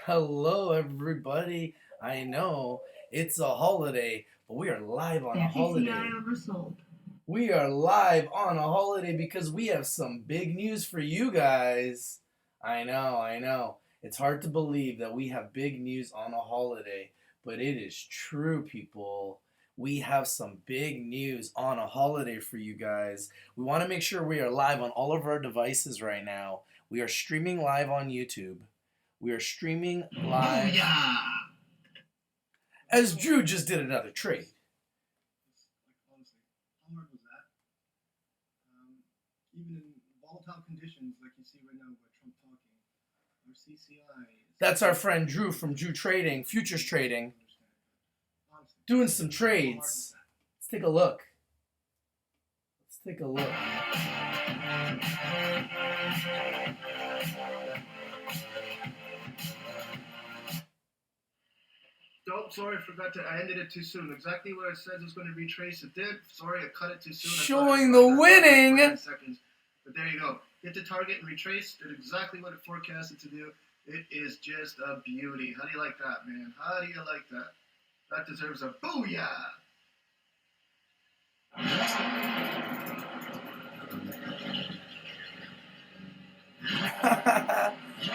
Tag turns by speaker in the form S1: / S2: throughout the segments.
S1: Hello, everybody. I know it's a holiday, but we are live on a holiday. We are live on a holiday because we have some big news for you guys. I know. It's hard to believe that we have big news on a holiday, but it is true, people. We have some big news on a holiday for you guys. We want to make sure we are live on all of our devices right now. We are streaming live on YouTube. We are streaming live. Booyah! As Drew just did another trade.
S2: Honestly, how hard was that? Even in volatile conditions like you see right now by Trump talking, our CCI.
S1: That's our friend Drew from Drew Trading, Futures Trading, doing some trades. Let's take a look.
S2: Oh, sorry, I ended it too soon. Exactly what it says it's going to retrace. It did. Sorry, I cut it too soon.
S1: Showing the winning.
S2: Seconds. But there you go. Hit the target and retrace. Did exactly what it forecasted to do. It is just a beauty. How do you like that, man? How do you like that? That deserves a booyah.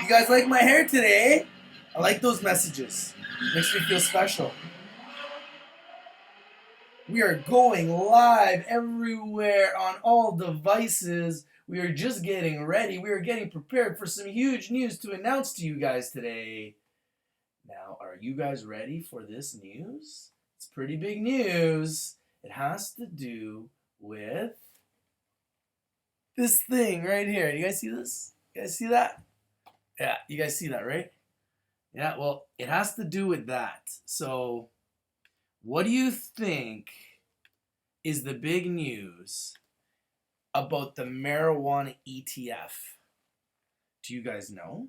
S1: You guys like my hair today? I like those messages. Makes me feel special. We are going live everywhere on all devices. We are just getting ready. We are getting prepared for some huge news to announce to you guys today. Now, are you guys ready for this news? It's pretty big news. It has to do with this thing right here. You guys see this? You guys see that? Yeah, you guys see that, right? Yeah, well, it has to do with that. So, what do you think is the big news about the marijuana ETF? Do you guys know?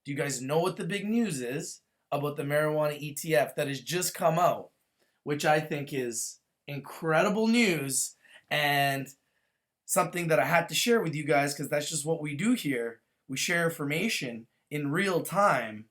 S1: Do you guys know what the big news is about the marijuana ETF that has just come out? Which I think is incredible news and something that I had to share with you guys because that's just what we do here. We share information in real time.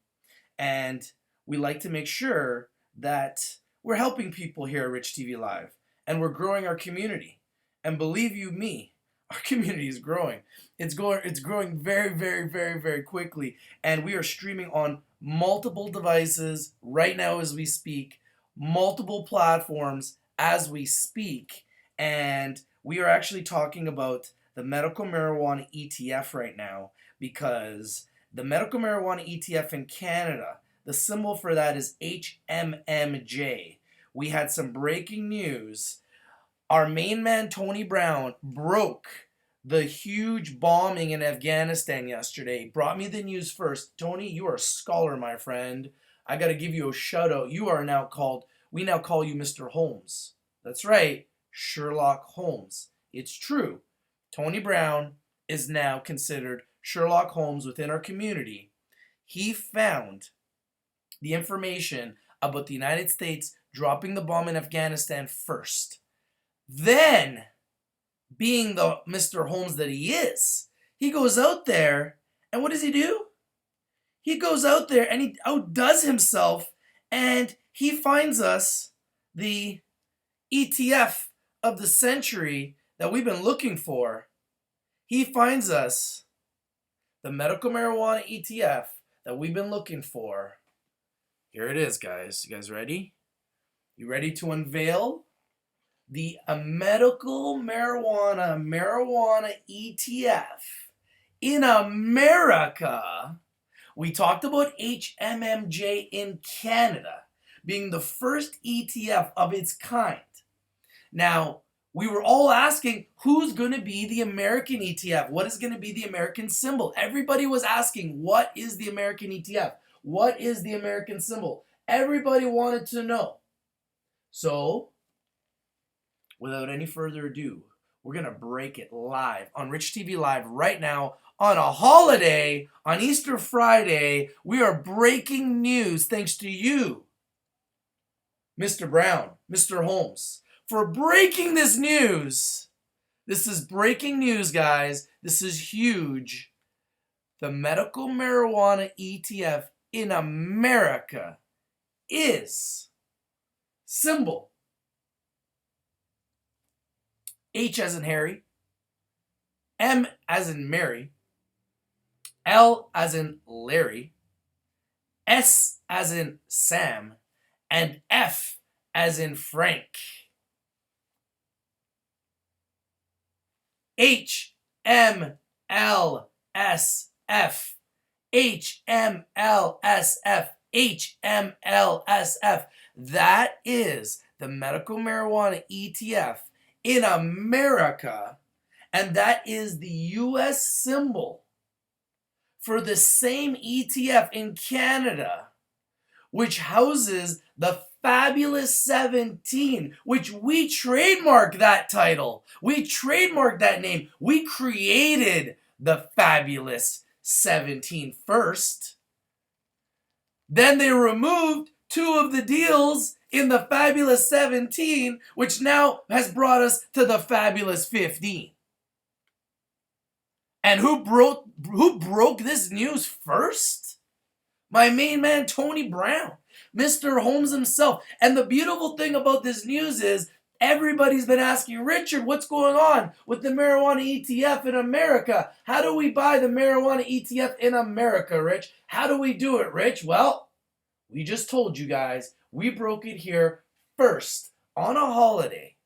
S1: And we like to make sure that we're helping people here at Rich TV Live. And we're growing our community. And believe you me, our community is growing. It's growing very, very, very, very quickly. And we are streaming on multiple devices right now as we speak, multiple platforms as we speak. And we are actually talking about the medical marijuana ETF right now because the medical marijuana ETF in Canada, the symbol for that is HMMJ. We had some breaking news. Our main man, Tony Brown, broke the huge bombing in Afghanistan yesterday. Brought me the news first. Tony, you are a scholar, my friend. I got to give you a shout out. We now call you Mr. Holmes. That's right, Sherlock Holmes. It's true. Tony Brown is now considered Sherlock Holmes within our community. He found the information about the United States dropping the bomb in Afghanistan first. Then, being the Mr. Holmes that he is, he goes out there, and what does he do? He goes out there and he outdoes himself, and he finds us the ETF of the century that we've been looking for. He finds us the medical marijuana ETF that we've been looking for. Here it is, guys. You guys ready? You ready to unveil the medical marijuana ETF in America? We talked about HMMJ in Canada being the first ETF of its kind. Now, we were all asking, who's going to be the American ETF? What is going to be the American symbol? Everybody was asking, what is the American ETF? What is the American symbol? Everybody wanted to know. So, without any further ado, we're going to break it live on Rich TV Live right now on a holiday, on Easter Friday. We are breaking news thanks to you, Mr. Brown, Mr. Holmes, for breaking this news. This is breaking news, guys. This is huge. The medical marijuana ETF in America is symbol H as in Harry, M as in Mary, L as in Larry, S as in Sam, and F as in Frank. H M L S F. HMLSF. HMLSF. That is the medical marijuana ETF in America, and that is the US symbol for the same ETF in Canada, which houses the Fabulous 17, which we trademarked that title. We trademarked that name. We created the Fabulous 17 first. Then they removed 2 of the deals in the Fabulous 17, which now has brought us to the Fabulous 15. And who broke this news first? My main man, Tony Brown, Mr. Holmes himself. And the beautiful thing about this news is everybody's been asking, Richard, what's going on with the marijuana ETF in America? How do we buy the marijuana ETF in America, Rich? How do we do it, Rich? Well, we just told you guys. We broke it here first on a holiday.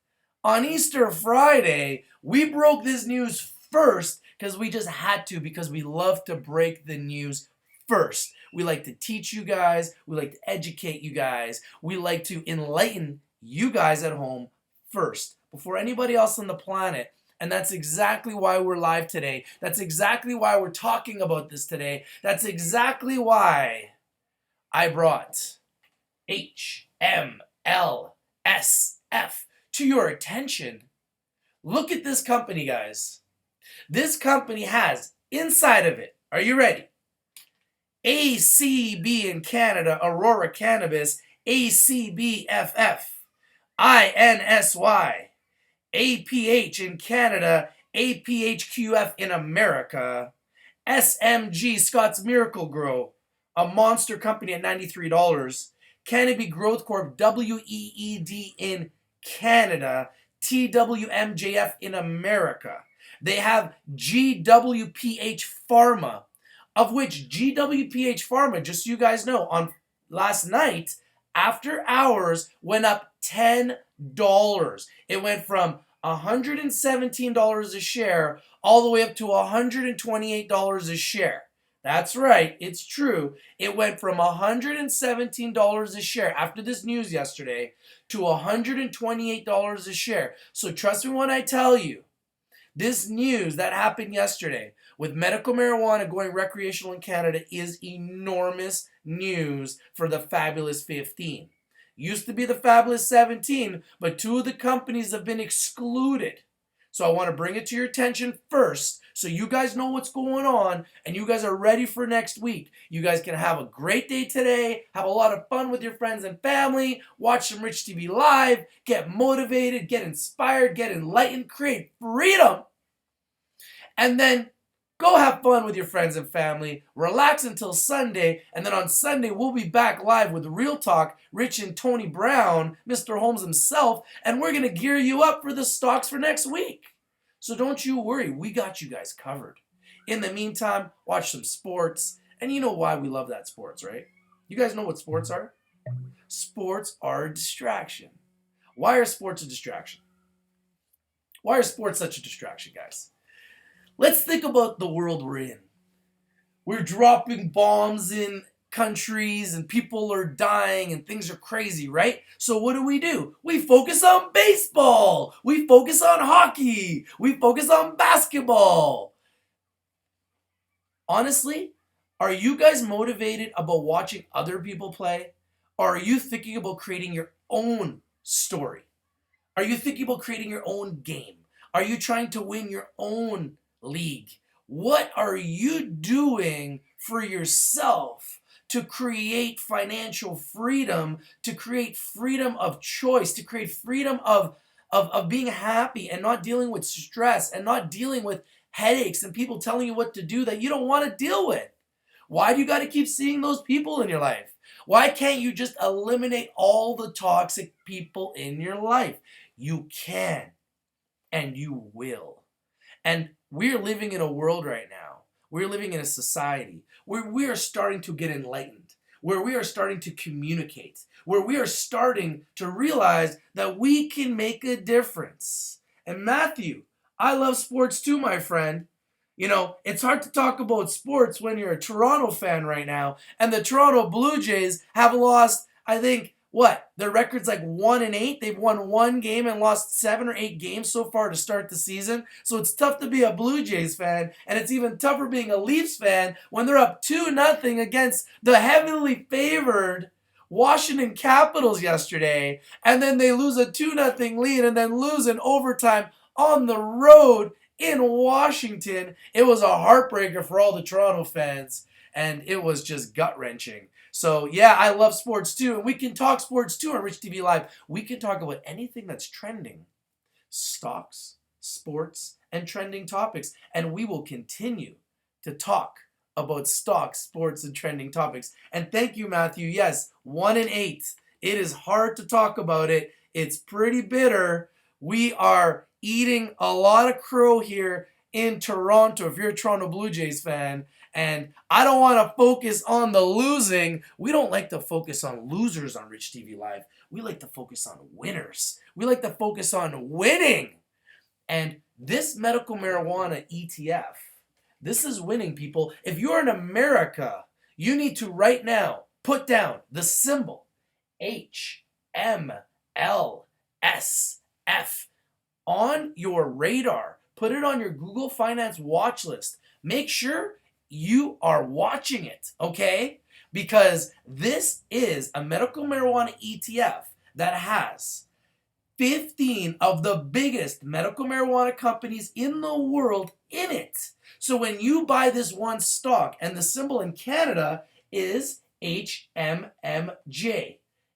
S1: On Easter Friday, we broke this news first because we just had to, because we love to break the news first. We like to teach you guys. We like to educate you guys. We like to enlighten you guys at home first, before anybody else on the planet. And that's exactly why we're live today. That's exactly why we're talking about this today. That's exactly why I brought HMLSF to your attention. Look at this company, guys. This company has inside of it, are you ready? ACB in Canada, Aurora Cannabis, ACBFF, INSY, APH in Canada, APHQF in America, SMG, Scott's Miracle Grow, a monster company at $93, Canopy Growth Corp, WEED in Canada, TWMJF in America. They have GWPH Pharma, of which GWPH Pharma, just so you guys know, on last night, after hours, went up $10. It went from $117 a share all the way up to $128 a share. That's right, it's true. It went from $117 a share after this news yesterday to $128 a share. So trust me when I tell you, this news that happened yesterday with medical marijuana going recreational in Canada is enormous news for the Fabulous 15. Used to be the Fabulous 17, but 2 of the companies have been excluded. So I want to bring it to your attention first so you guys know what's going on and you guys are ready for next week. You guys can have a great day today, have a lot of fun with your friends and family, watch some Rich TV Live, get motivated, get inspired, get enlightened, create freedom, and then go have fun with your friends and family, relax until Sunday, and then on Sunday we'll be back live with Real Talk, Rich and Tony Brown, Mr. Holmes himself, and we're going to gear you up for the stocks for next week. So don't you worry, we got you guys covered. In the meantime, watch some sports, and you know why we love that sports, right? You guys know what sports are? Sports are a distraction. Why are sports a distraction? Why are sports such a distraction, guys? Let's think about the world we're in. We're dropping bombs in countries and people are dying and things are crazy, right? So what do? We focus on baseball. We focus on hockey. We focus on basketball. Honestly, are you guys motivated about watching other people play? Or are you thinking about creating your own story? Are you thinking about creating your own game? Are you trying to win your own league? What are you doing for yourself to create financial freedom, to create freedom of choice, to create freedom of being happy and not dealing with stress and not dealing with headaches and people telling you what to do that you don't want to deal with? Why do you got to keep seeing those people in your life? Why can't you just eliminate all the toxic people in your life? You can, and you will. And we're living in a world right now. We're living in a society where we are starting to get enlightened, where we are starting to communicate, where we are starting to realize that we can make a difference. And Matthew, I love sports too, my friend. You know, it's hard to talk about sports when you're a Toronto fan right now, and the Toronto Blue Jays have lost, I think, what? Their record's like 1-8. They've won one game and lost 7 or 8 games so far to start the season. So it's tough to be a Blue Jays fan, and it's even tougher being a Leafs fan when they're up 2-0 against the heavily favored Washington Capitals yesterday, and then they lose a 2-0 lead and then lose in overtime on the road in Washington. It was a heartbreaker for all the Toronto fans, and it was just gut-wrenching. So, yeah, I love sports too, and we can talk sports too on Rich TV Live. We can talk about anything that's trending. Stocks, sports, and trending topics. And we will continue to talk about stocks, sports, and trending topics. And thank you, Matthew. Yes, 1-8. It is hard to talk about it. It's pretty bitter. We are eating a lot of crow here in Toronto if you're a Toronto Blue Jays fan. And I don't want to focus on the losing. We don't like to focus on losers on Rich TV Live. We like to focus on winners. We like to focus on winning. And this medical marijuana ETF, this is winning, people. If you're in America, you need to right now put down the symbol HMLSF on your radar. Put it on your Google Finance watch list. Make sure you are watching it, okay? Because this is a medical marijuana ETF that has 15 of the biggest medical marijuana companies in the world in it. So when you buy this one stock, and the symbol in Canada is HMMJ.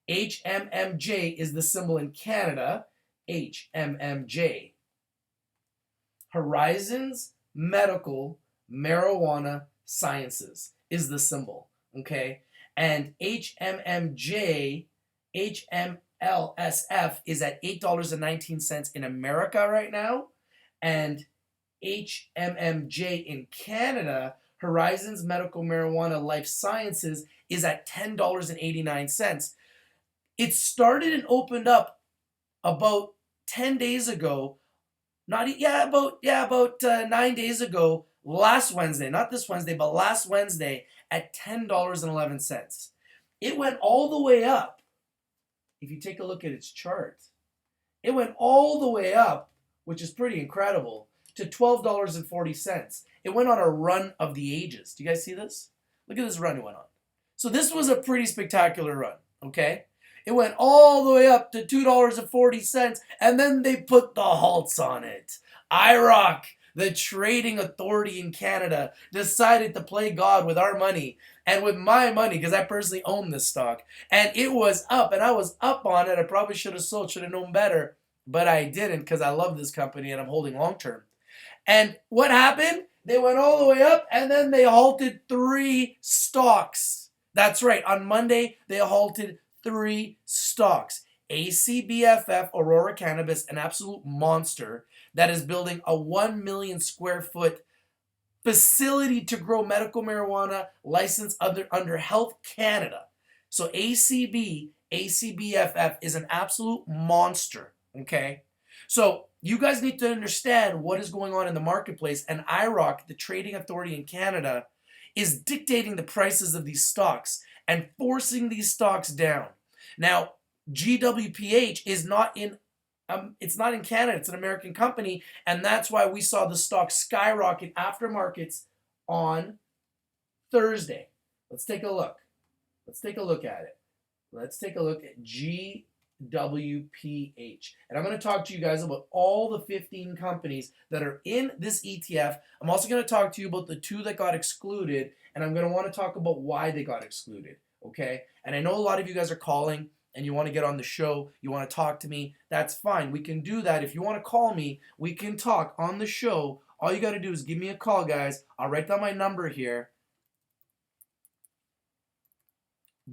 S1: HMMJ is the symbol in Canada. HMMJ. Horizons Medical Marijuana Sciences is the symbol, okay? And HMMJ, HMLSF is at $8.19 in America right now, and HMMJ in Canada, Horizons Medical Marijuana Life Sciences, is at $10.89. It started and opened up about 10 days ago. About 9 days ago, last Wednesday, not this Wednesday, but last Wednesday at $10.11. It went all the way up. If you take a look at its chart, it went all the way up, which is pretty incredible, to $12.40. It went on a run of the ages. Do you guys see this? Look at this run it went on. So this was a pretty spectacular run, okay? It went all the way up to $2.40, and then they put the halts on it. IROC, the trading authority in Canada, decided to play God with our money and with my money, because I personally own this stock. And it was up, and I was up on it. I probably should have sold, should have known better, but I didn't, because I love this company and I'm holding long term. And what happened? They went all the way up, and then they halted 3 stocks. That's right. On Monday, they halted 3 stocks. ACBFF, Aurora Cannabis, an absolute monster that is building a 1 million square foot facility to grow medical marijuana licensed under Health Canada. So ACBFF is an absolute monster, okay? So you guys need to understand what is going on in the marketplace, and IROC, the trading authority in Canada, is dictating the prices of these stocks and forcing these stocks down. Now, GWPH is not in it's not in Canada, it's an American company, and that's why we saw the stock skyrocket after markets on Thursday. Let's take a look. Let's take a look at it. Let's take a look at GWPH. And I'm going to talk to you guys about all the 15 companies that are in this ETF. I'm also going to talk to you about the 2 that got excluded, and I'm going to want to talk about why they got excluded, okay? And I know a lot of you guys are calling and you want to get on the show, you want to talk to me, that's fine. We can do that. If you want to call me, we can talk on the show. All you got to do is give me a call, guys. I'll write down my number here.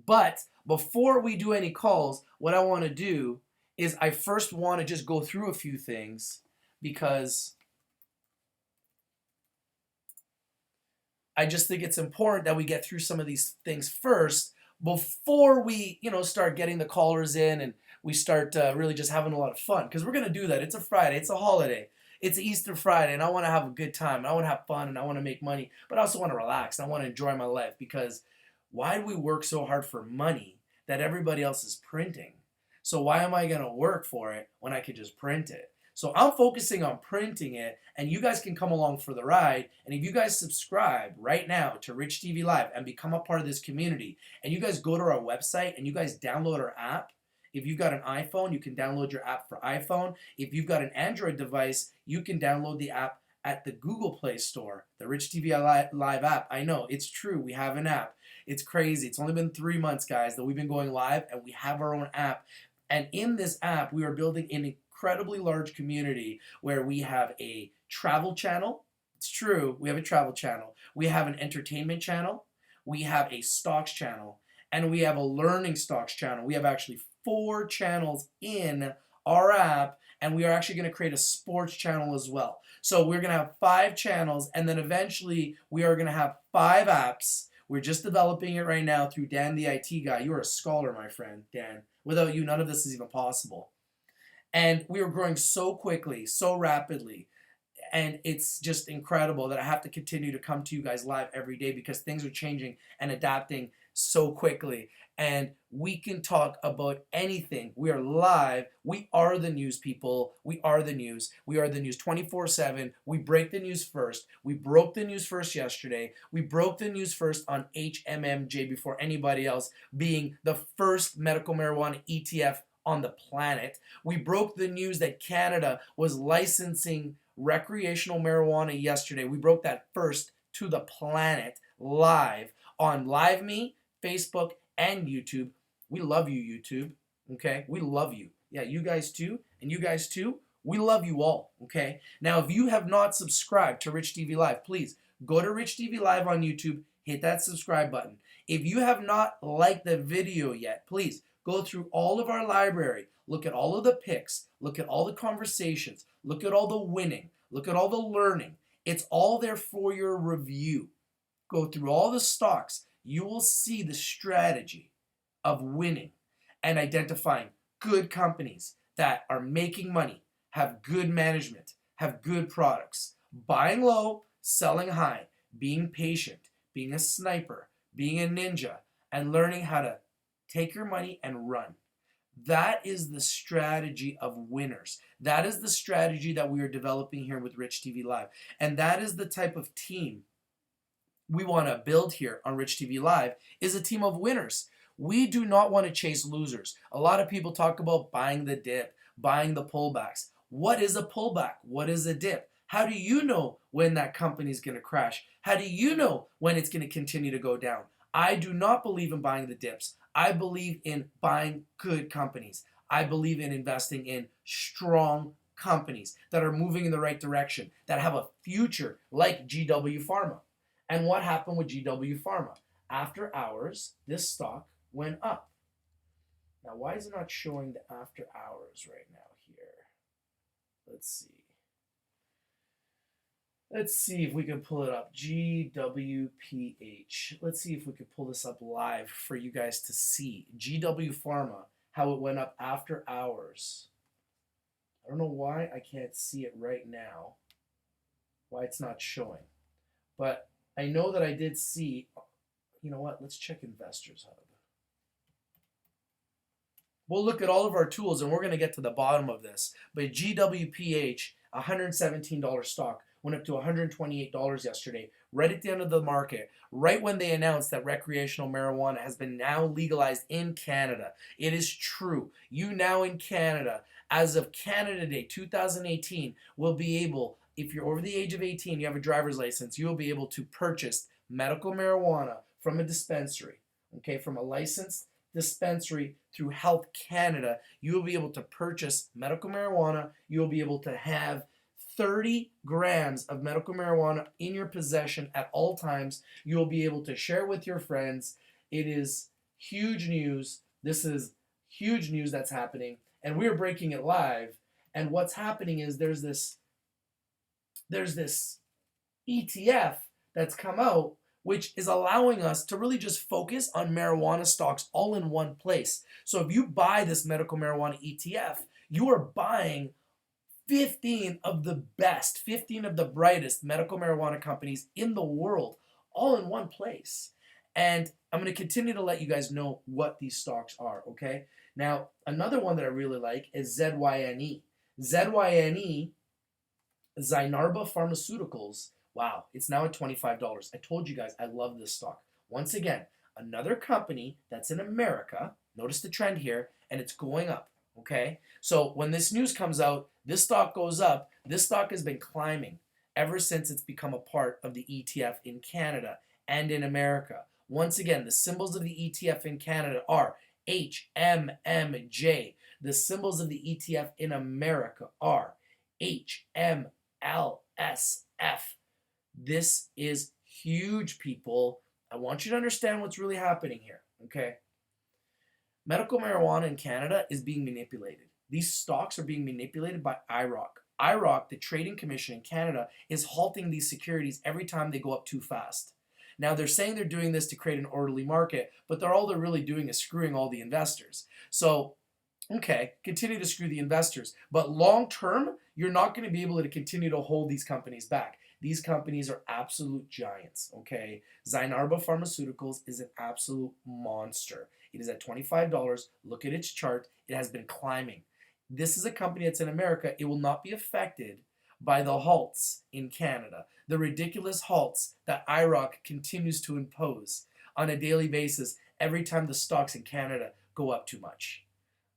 S1: But before we do any calls, what I want to do is I first want to just go through a few things because I just think it's important that we get through some of these things first before we, start getting the callers in and we start really just having a lot of fun. Because we're going to do that. It's a Friday. It's a holiday. It's Easter Friday, and I want to have a good time. And I want to have fun, and I want to make money. But I also want to relax, and I want to enjoy my life. Because why do we work so hard for money that everybody else is printing? So why am I going to work for it when I could just print it? So I'm focusing on printing it, and you guys can come along for the ride. And if you guys subscribe right now to Rich TV Live and become a part of this community, and you guys go to our website and you guys download our app, if you've got an iPhone, you can download your app for iPhone. If you've got an Android device, you can download the app at the Google Play Store, the Rich TV Live app. I know, it's true, we have an app. It's crazy. It's only been 3 months, guys, that we've been going live, and we have our own app. And in this app, we are building an incredibly large community where we have a travel channel. It's true, we have a travel channel. We have an entertainment channel. We have a stocks channel. And we have a learning stocks channel. We have actually 4 channels in our app, and we are actually going to create a sports channel as well. So we're going to have 5 channels, and then eventually we are going to have 5 apps. We're just developing it right now through Dan the IT guy. You're a scholar, my friend, Dan. Without you, none of this is even possible. And we are growing so quickly, so rapidly. And it's just incredible that I have to continue to come to you guys live every day because things are changing and adapting so quickly. And we can talk about anything. We are live. We are the news, people. We are the news. We are the news 24/7. We break the news first. We broke the news first yesterday. We broke the news first on HMMJ before anybody else, being the first medical marijuana ETF on the planet. We broke the news that Canada was licensing recreational marijuana yesterday. We broke that first to the planet live on LiveMe, Facebook, and YouTube. We love you, YouTube. Okay? We love you. Yeah, you guys too, and you guys too. We love you all. Okay? Now, if you have not subscribed to Rich TV Live, please go to Rich TV Live on YouTube, hit that subscribe button. If you have not liked the video yet, please go through all of our library, look at all of the picks, look at all the conversations, look at all the winning, look at all the learning. It's all there for your review. Go through all the stocks. You will see the strategy of winning and identifying good companies that are making money, have good management, have good products, buying low, selling high, being patient, being a sniper, being a ninja, and learning how to take your money and run. That is the strategy of winners. That is the strategy that we are developing here with Rich TV Live. And that is the type of team we want to build here on Rich TV Live, is a team of winners. We do not want to chase losers. A lot of people talk about buying the dip, buying the pullbacks. What is a pullback? What is a dip? How do you know when that company is going to crash? How do you know when it's going to continue to go down? I do not believe in buying the dips. I believe in buying good companies. I believe in investing in strong companies that are moving in the right direction, that have a future, like GW Pharma. And what happened with GW Pharma? After hours, this stock went up. Now, why is it not showing the after hours right now here? Let's see. Let's see if we can pull it up. GWPH. Let's see if we could pull this up live for you guys to see. GW Pharma, how it went up after hours. I don't know why I can't see it right now. Why it's not showing. But I know that I did see, you know what, let's check Investors Hub. We'll look at all of our tools and we're going to get to the bottom of this. But GWPH, $117 stock, went up to $128 yesterday, right at the end of the market, right when they announced that recreational marijuana has been now legalized in Canada. It is true. You now in Canada, as of Canada Day 2018, will be able, if you're over the age of 18, you have a driver's license, you'll be able to purchase medical marijuana from a dispensary, okay, from a licensed dispensary through Health Canada. You will be able to purchase medical marijuana. You will be able to have 30 grams of medical marijuana in your possession at all times. You will be able to share with your friends. It is huge news. This is huge news that's happening, and we're breaking it live. And what's happening is there's this ETF that's come out, which is allowing us to really just focus on marijuana stocks all in one place. So if you buy this medical marijuana ETF, you are buying 15 of the best, 15 of the brightest medical marijuana companies in the world, all in one place. And I'm going to continue to let you guys know what these stocks are, okay? Now, another one that I really like is ZYNE. ZYNE, Zynarba Pharmaceuticals. Wow, it's now at $25. I told you guys I love this stock. Once again, another company that's in America. Notice the trend here, and it's going up, okay? So when this news comes out, this stock goes up. This stock has been climbing ever since it's become a part of the ETF in Canada and in America. Once again, the symbols of the ETF in Canada are HMMJ. The symbols of the ETF in America are HMLSF. This is huge, people. I want you to understand what's really happening here, okay? Medical marijuana in Canada is being manipulated. These stocks are being manipulated by IROC. IROC, the Trading Commission in Canada, is halting these securities every time they go up too fast. Now, they're saying they're doing this to create an orderly market, but all they're really doing is screwing all the investors. So, okay, continue to screw the investors. But long term, you're not going to be able to continue to hold these companies back. These companies are absolute giants, okay? Zynarba Pharmaceuticals is an absolute monster. It is at $25. Look at its chart. It has been climbing. This is a company that's in America. It will not be affected by the halts in Canada, the ridiculous halts that IROC continues to impose on a daily basis every time the stocks in Canada go up too much.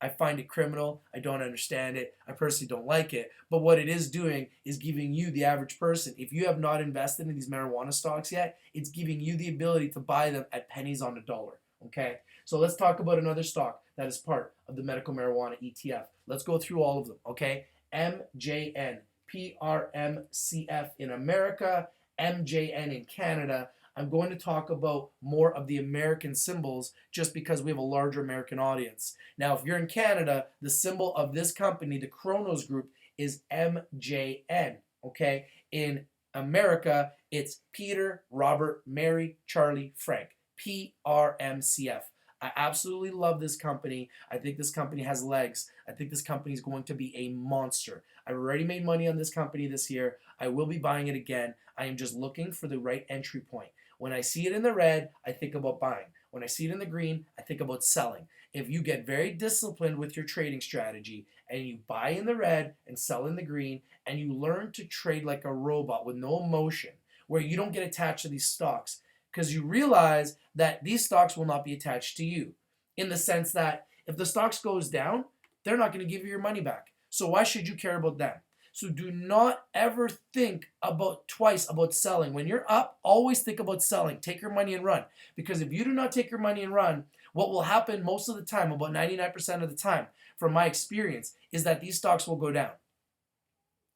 S1: I find it criminal. I don't understand it. I personally don't like it. But what it is doing is giving you, the average person, if you have not invested in these marijuana stocks yet, it's giving you the ability to buy them at pennies on the dollar. Okay? So let's talk about another stock that is part of the medical marijuana ETF. Let's go through all of them. Okay? MJN, PRMCF in America, MJN in Canada. I'm going to talk about more of the American symbols just because we have a larger American audience. Now, if you're in Canada, the symbol of this company, the Kronos Group, is MJN, okay? In America, it's Peter, Robert, Mary, Charlie, Frank, PRMCF. I absolutely love this company. I think this company has legs. I think this company is going to be a monster. I've already made money on this company this year. I will be buying it again. I am just looking for the right entry point. When I see it in the red, I think about buying. When I see it in the green, I think about selling. If you get very disciplined with your trading strategy and you buy in the red and sell in the green and you learn to trade like a robot with no emotion, where you don't get attached to these stocks, because you realize that these stocks will not be attached to you, in the sense that if the stocks goes down, they're not going to give you your money back. So why should you care about them? So do not ever think about twice about selling. When you're up, always think about selling. Take your money and run. Because if you do not take your money and run, what will happen most of the time, about 99% of the time, from my experience, is that these stocks will go down.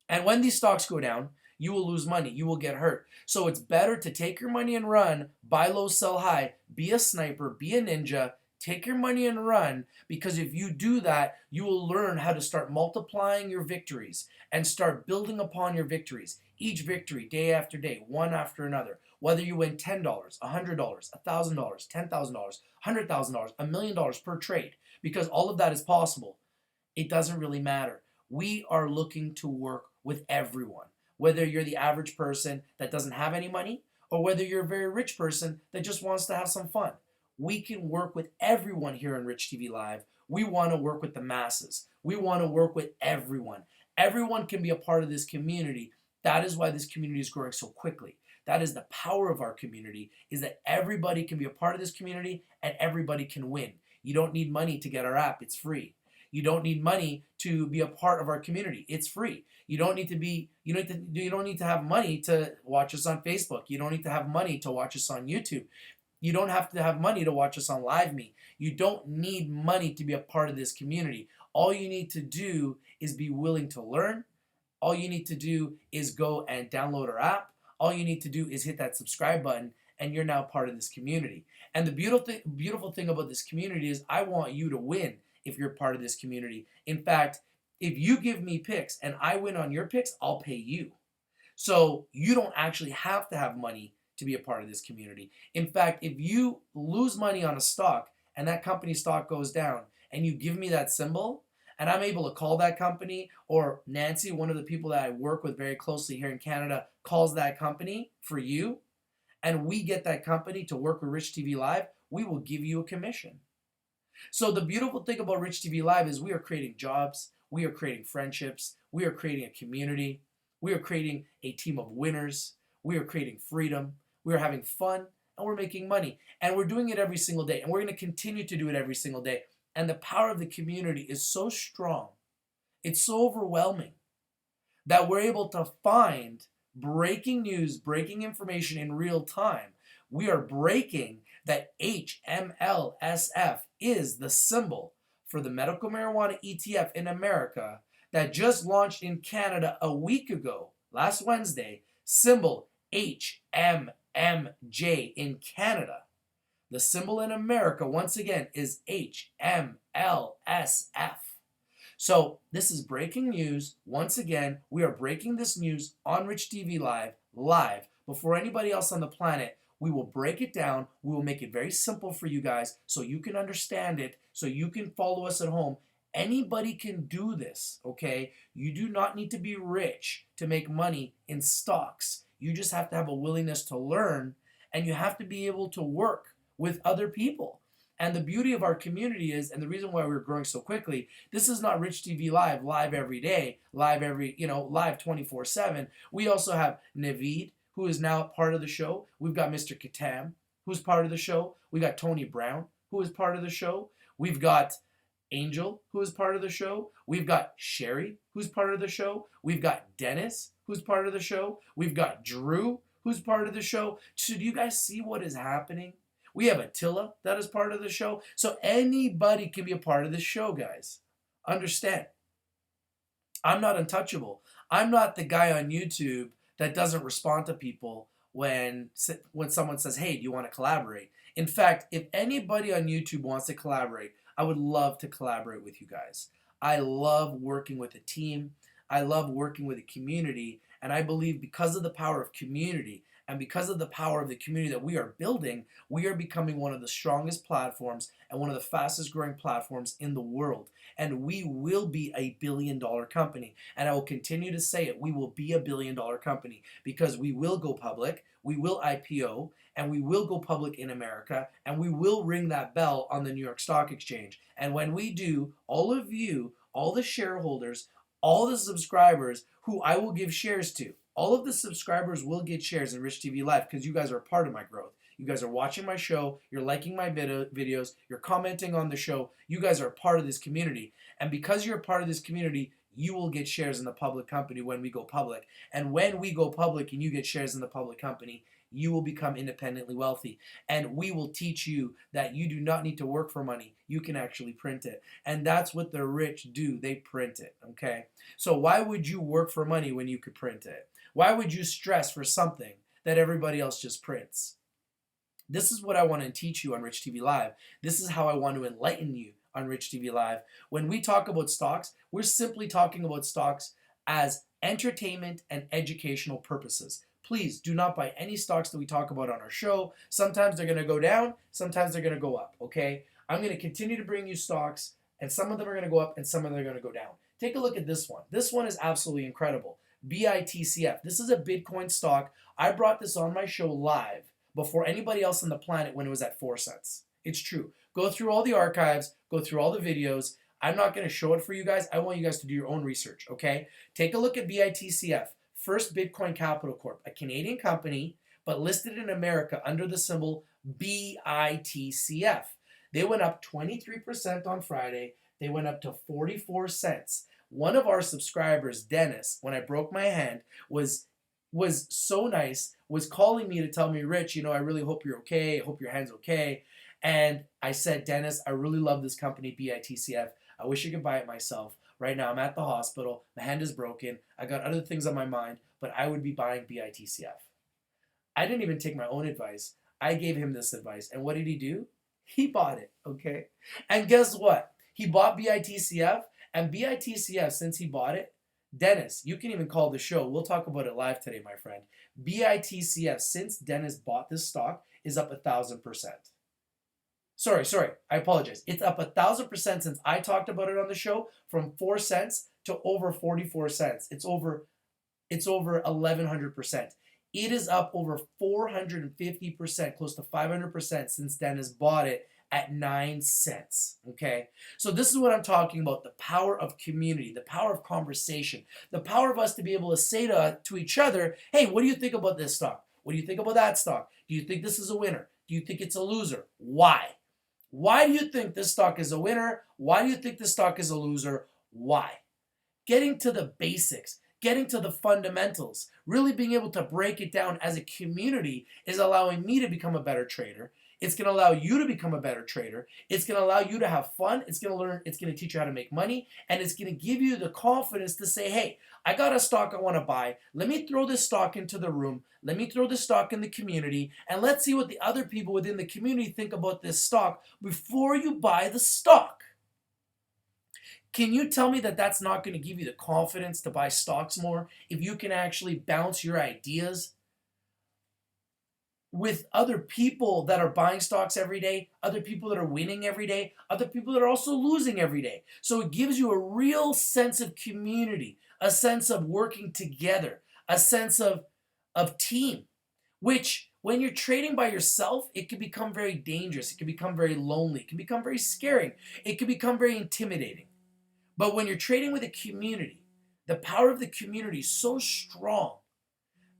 S1: And when these stocks go down, you will lose money. You will get hurt. So it's better to take your money and run, buy low, sell high, be a sniper, be a ninja, take your money and run, because if you do that, you will learn how to start multiplying your victories and start building upon your victories. Each victory, day after day, one after another. Whether you win $10, $100, $1,000, $10,000, $100,000, $1 million per trade, because all of that is possible. It doesn't really matter. We are looking to work with everyone. Whether you're the average person that doesn't have any money, or whether you're a very rich person that just wants to have some fun. We can work with everyone here on Rich TV Live. We want to work with the masses. We want to work with everyone. Everyone can be a part of this community. That is why this community is growing so quickly. That is the power of our community, is that everybody can be a part of this community and everybody can win. You don't need money to get our app. It's free. You don't need money to be a part of our community. It's free. You don't need to have money to watch us on Facebook. You don't need to have money to watch us on YouTube. You don't have to have money to watch us on LiveMe. You don't need money to be a part of this community. All you need to do is be willing to learn. All you need to do is go and download our app. All you need to do is hit that subscribe button, and you're now part of this community. And the beautiful thing about this community is I want you to win if you're part of this community. In fact, if you give me picks and I win on your picks, I'll pay you. So you don't actually have to have money to be a part of this community. In fact, if you lose money on a stock and that company's stock goes down and you give me that symbol and I'm able to call that company, or Nancy, one of the people that I work with very closely here in Canada, calls that company for you, and we get that company to work with Rich TV Live, we will give you a commission. So the beautiful thing about Rich TV Live is we are creating jobs, we are creating friendships, we are creating a community, we are creating a team of winners, we are creating freedom, we are having fun, and we're making money. And we're doing it every single day, and we're going to continue to do it every single day. And the power of the community is so strong, it's so overwhelming, that we're able to find breaking news, breaking information in real time. We are breaking that HMLSF is the symbol for the medical marijuana ETF in America that just launched in Canada a week ago, last Wednesday, symbol HMMJ in Canada. The symbol in America, once again, is HMLSF. So this is breaking news. Once again, we are breaking this news on Rich TV live, before anybody else on the planet. We will break it down. We will make it very simple for you guys so you can understand it, so you can follow us at home. Anybody can do this, okay? You do not need to be rich to make money in stocks. You just have to have a willingness to learn, and you have to be able to work with other people. And the beauty of our community is, and the reason why we're growing so quickly, this is not Rich TV live every day, live 24/7. We also have Naveed, who is now part of the show. We've got Mr. Katam, who's part of the show. We got Tony Brown, who is part of the show. We've got Angel, who is part of the show. We've got Sherry, who's part of the show. We've got Dennis, who's part of the show. We've got Drew, who's part of the show. So do you guys see what is happening? We have Attila that is part of the show. So anybody can be a part of this show, guys. Understand. I'm not untouchable. I'm not the guy on YouTube that doesn't respond to people when someone says, hey, do you want to collaborate? In fact, if anybody on YouTube wants to collaborate, I would love to collaborate with you guys. I love working with a team. I love working with a community. And I believe because of the power of community and because of the power of the community that we are building, we are becoming one of the strongest platforms and one of the fastest growing platforms in the world. And we will be a billion-dollar company. And I will continue to say it. We will be a billion-dollar company because we will go public, we will IPO, and we will go public in America, and we will ring that bell on the New York Stock Exchange. And when we do, all of you, all the shareholders, all the subscribers who I will give shares to, all of the subscribers will get shares in Rich TV Live because you guys are a part of my growth. You guys are watching my show, you're liking my videos, you're commenting on the show. You guys are a part of this community. And because you're a part of this community, you will get shares in the public company when we go public. And when we go public and you get shares in the public company, you will become independently wealthy. And we will teach you that you do not need to work for money. You can actually print it. And that's what the rich do. They print it, okay? So why would you work for money when you could print it? Why would you stress for something that everybody else just prints? This is what I want to teach you on Rich TV Live. This is how I want to enlighten you on Rich TV Live. When we talk about stocks, we're simply talking about stocks as entertainment and educational purposes. Please do not buy any stocks that we talk about on our show. Sometimes they're going to go down, sometimes they're going to go up, okay? I'm going to continue to bring you stocks, and some of them are going to go up and some of them are going to go down. Take a look at this one. This one is absolutely incredible. BITCF. This is a Bitcoin stock. I brought this on my show live before anybody else on the planet when it was at 4 cents. It's true. Go through all the archives, go through all the videos. I'm not going to show it for you guys. I want you guys to do your own research, okay? Take a look at BITCF, First Bitcoin Capital Corp, a Canadian company, but listed in America under the symbol BITCF. They went up 23% on Friday. They went up to 44 cents. One of our subscribers, Dennis, when I broke my hand, was so nice, was calling me to tell me, Rich, I really hope you're okay. I hope your hand's okay. And I said, Dennis, I really love this company, BITCF. I wish I could buy it myself. Right now, I'm at the hospital. My hand is broken. I got other things on my mind, but I would be buying BITCF. I didn't even take my own advice. I gave him this advice. And what did he do? He bought it, okay? And guess what? He bought BITCF, and BITCF, since he bought it, Dennis, you can even call the show. We'll talk about it live today, my friend. BITCF, since Dennis bought this stock, is up 1,000%. Sorry, I apologize. It's up 1,000% since I talked about it on the show, from 4 cents to over 44 cents. It's over 1,100%. It is up over 450%, close to 500% since Dennis bought it at 9 cents. Okay? So this is what I'm talking about, the power of community, the power of conversation, the power of us to be able to say to each other, hey, what do you think about this stock? What do you think about that stock? Do you think this is a winner? Do you think it's a loser? Why? Why do you think this stock is a winner? Why do you think this stock is a loser? Why? Getting to the basics, getting to the fundamentals, really being able to break it down as a community is allowing me to become a better trader. It's going to allow you to become a better trader. It's going to allow you to have fun. It's going to teach you how to make money, and it's going to give you the confidence to say, hey, I got a stock I want to buy. Let me throw this stock into the room. Let me throw this stock in the community, and let's see what the other people within the community think about this stock before you buy the stock. Can you tell me that that's not going to give you the confidence to buy stocks more if you can actually bounce your ideas with other people that are buying stocks every day, other people that are winning every day, other people that are also losing every day? So it gives you a real sense of community, a sense of working together, a sense of team, which when you're trading by yourself, it can become very dangerous. It can become very lonely. It can become very scary. It can become very intimidating. But when you're trading with a community, the power of the community is so strong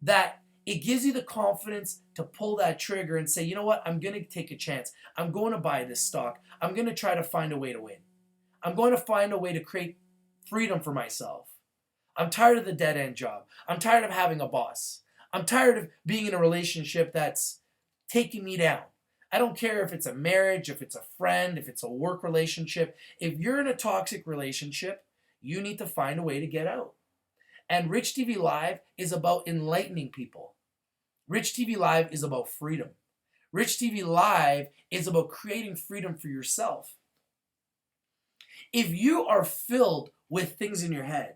S1: that it gives you the confidence to pull that trigger and say, you know what, I'm going to take a chance. I'm going to buy this stock. I'm going to try to find a way to win. I'm going to find a way to create freedom for myself. I'm tired of the dead-end job. I'm tired of having a boss. I'm tired of being in a relationship that's taking me down. I don't care if it's a marriage, if it's a friend, if it's a work relationship. If you're in a toxic relationship, you need to find a way to get out. And Rich TV Live is about enlightening people. Rich TV Live is about freedom. Rich TV Live is about creating freedom for yourself. If you are filled with things in your head,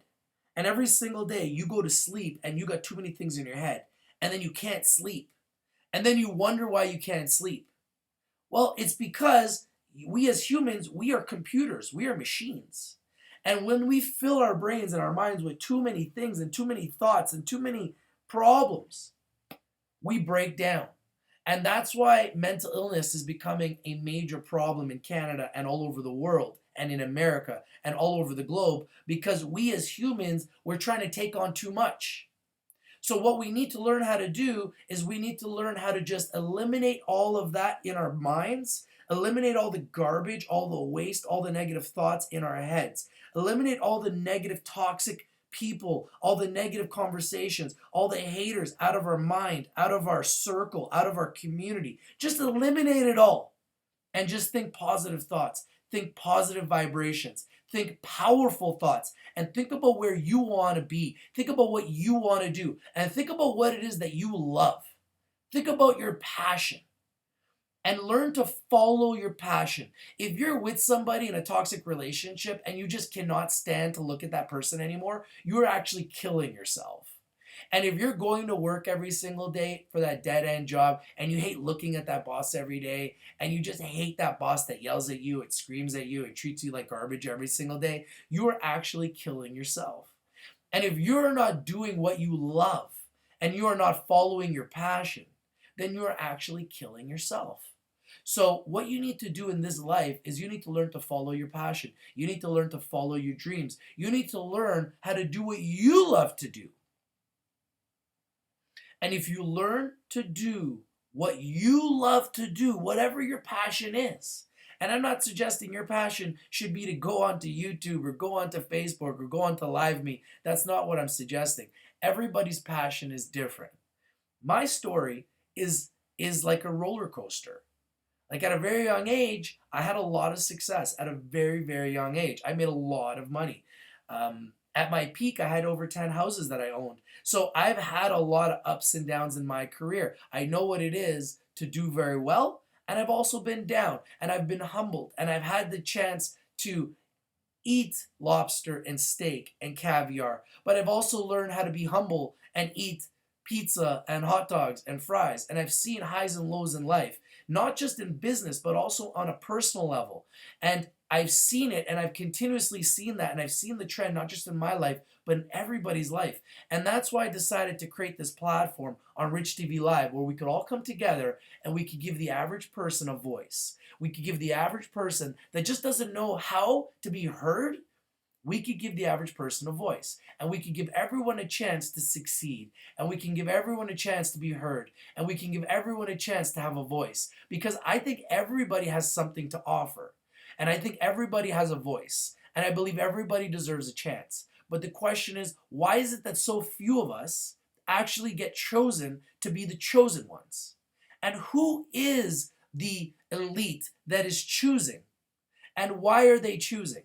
S1: and every single day you go to sleep and you got too many things in your head, and then you can't sleep, and then you wonder why you can't sleep, well, it's because we as humans, we are computers, we are machines. And when we fill our brains and our minds with too many things and too many thoughts and too many problems, we break down. And that's why mental illness is becoming a major problem in Canada and all over the world and in America and all over the globe, because we as humans, we're trying to take on too much. So what we need to learn how to do is we need to learn how to just eliminate all of that in our minds, eliminate all the garbage, all the waste, all the negative thoughts in our heads, eliminate all the negative toxic people, all the negative conversations, all the haters out of our mind, out of our circle, out of our community. Just eliminate it all and just think positive thoughts, think positive vibrations, think powerful thoughts, and think about where you want to be. Think about what you want to do, and think about what it is that you love. Think about your passion, and learn to follow your passion. If you're with somebody in a toxic relationship and you just cannot stand to look at that person anymore, you're actually killing yourself. And if you're going to work every single day for that dead-end job and you hate looking at that boss every day and you just hate that boss that yells at you, it screams at you, it treats you like garbage every single day, you are actually killing yourself. And if you're not doing what you love and you are not following your passion, then you are actually killing yourself. So what you need to do in this life is you need to learn to follow your passion. You need to learn to follow your dreams. You need to learn how to do what you love to do. And if you learn to do what you love to do, whatever your passion is, and I'm not suggesting your passion should be to go onto YouTube or go onto Facebook or go onto LiveMe. That's not what I'm suggesting. Everybody's passion is different. My story is like a roller coaster. Like at a very young age, I had a lot of success at a very, very young age. I made a lot of money. At my peak, I had over 10 houses that I owned. So I've had a lot of ups and downs in my career. I know what it is to do very well, and I've also been down, and I've been humbled, and I've had the chance to eat lobster and steak and caviar, but I've also learned how to be humble and eat pizza and hot dogs and fries. And I've seen highs and lows in life, not just in business, but also on a personal level. And I've seen it, and I've continuously seen that, and I've seen the trend not just in my life, but in everybody's life. And that's why I decided to create this platform on Rich TV Live, where we could all come together and we could give the average person a voice. We could give the average person that just doesn't know how to be heard, we could give the average person a voice. And we could give everyone a chance to succeed. And we can give everyone a chance to be heard. And we can give everyone a chance to have a voice. Because I think everybody has something to offer. And I think everybody has a voice. And I believe everybody deserves a chance. But the question is, why is it that so few of us actually get chosen to be the chosen ones? And who is the elite that is choosing? And why are they choosing?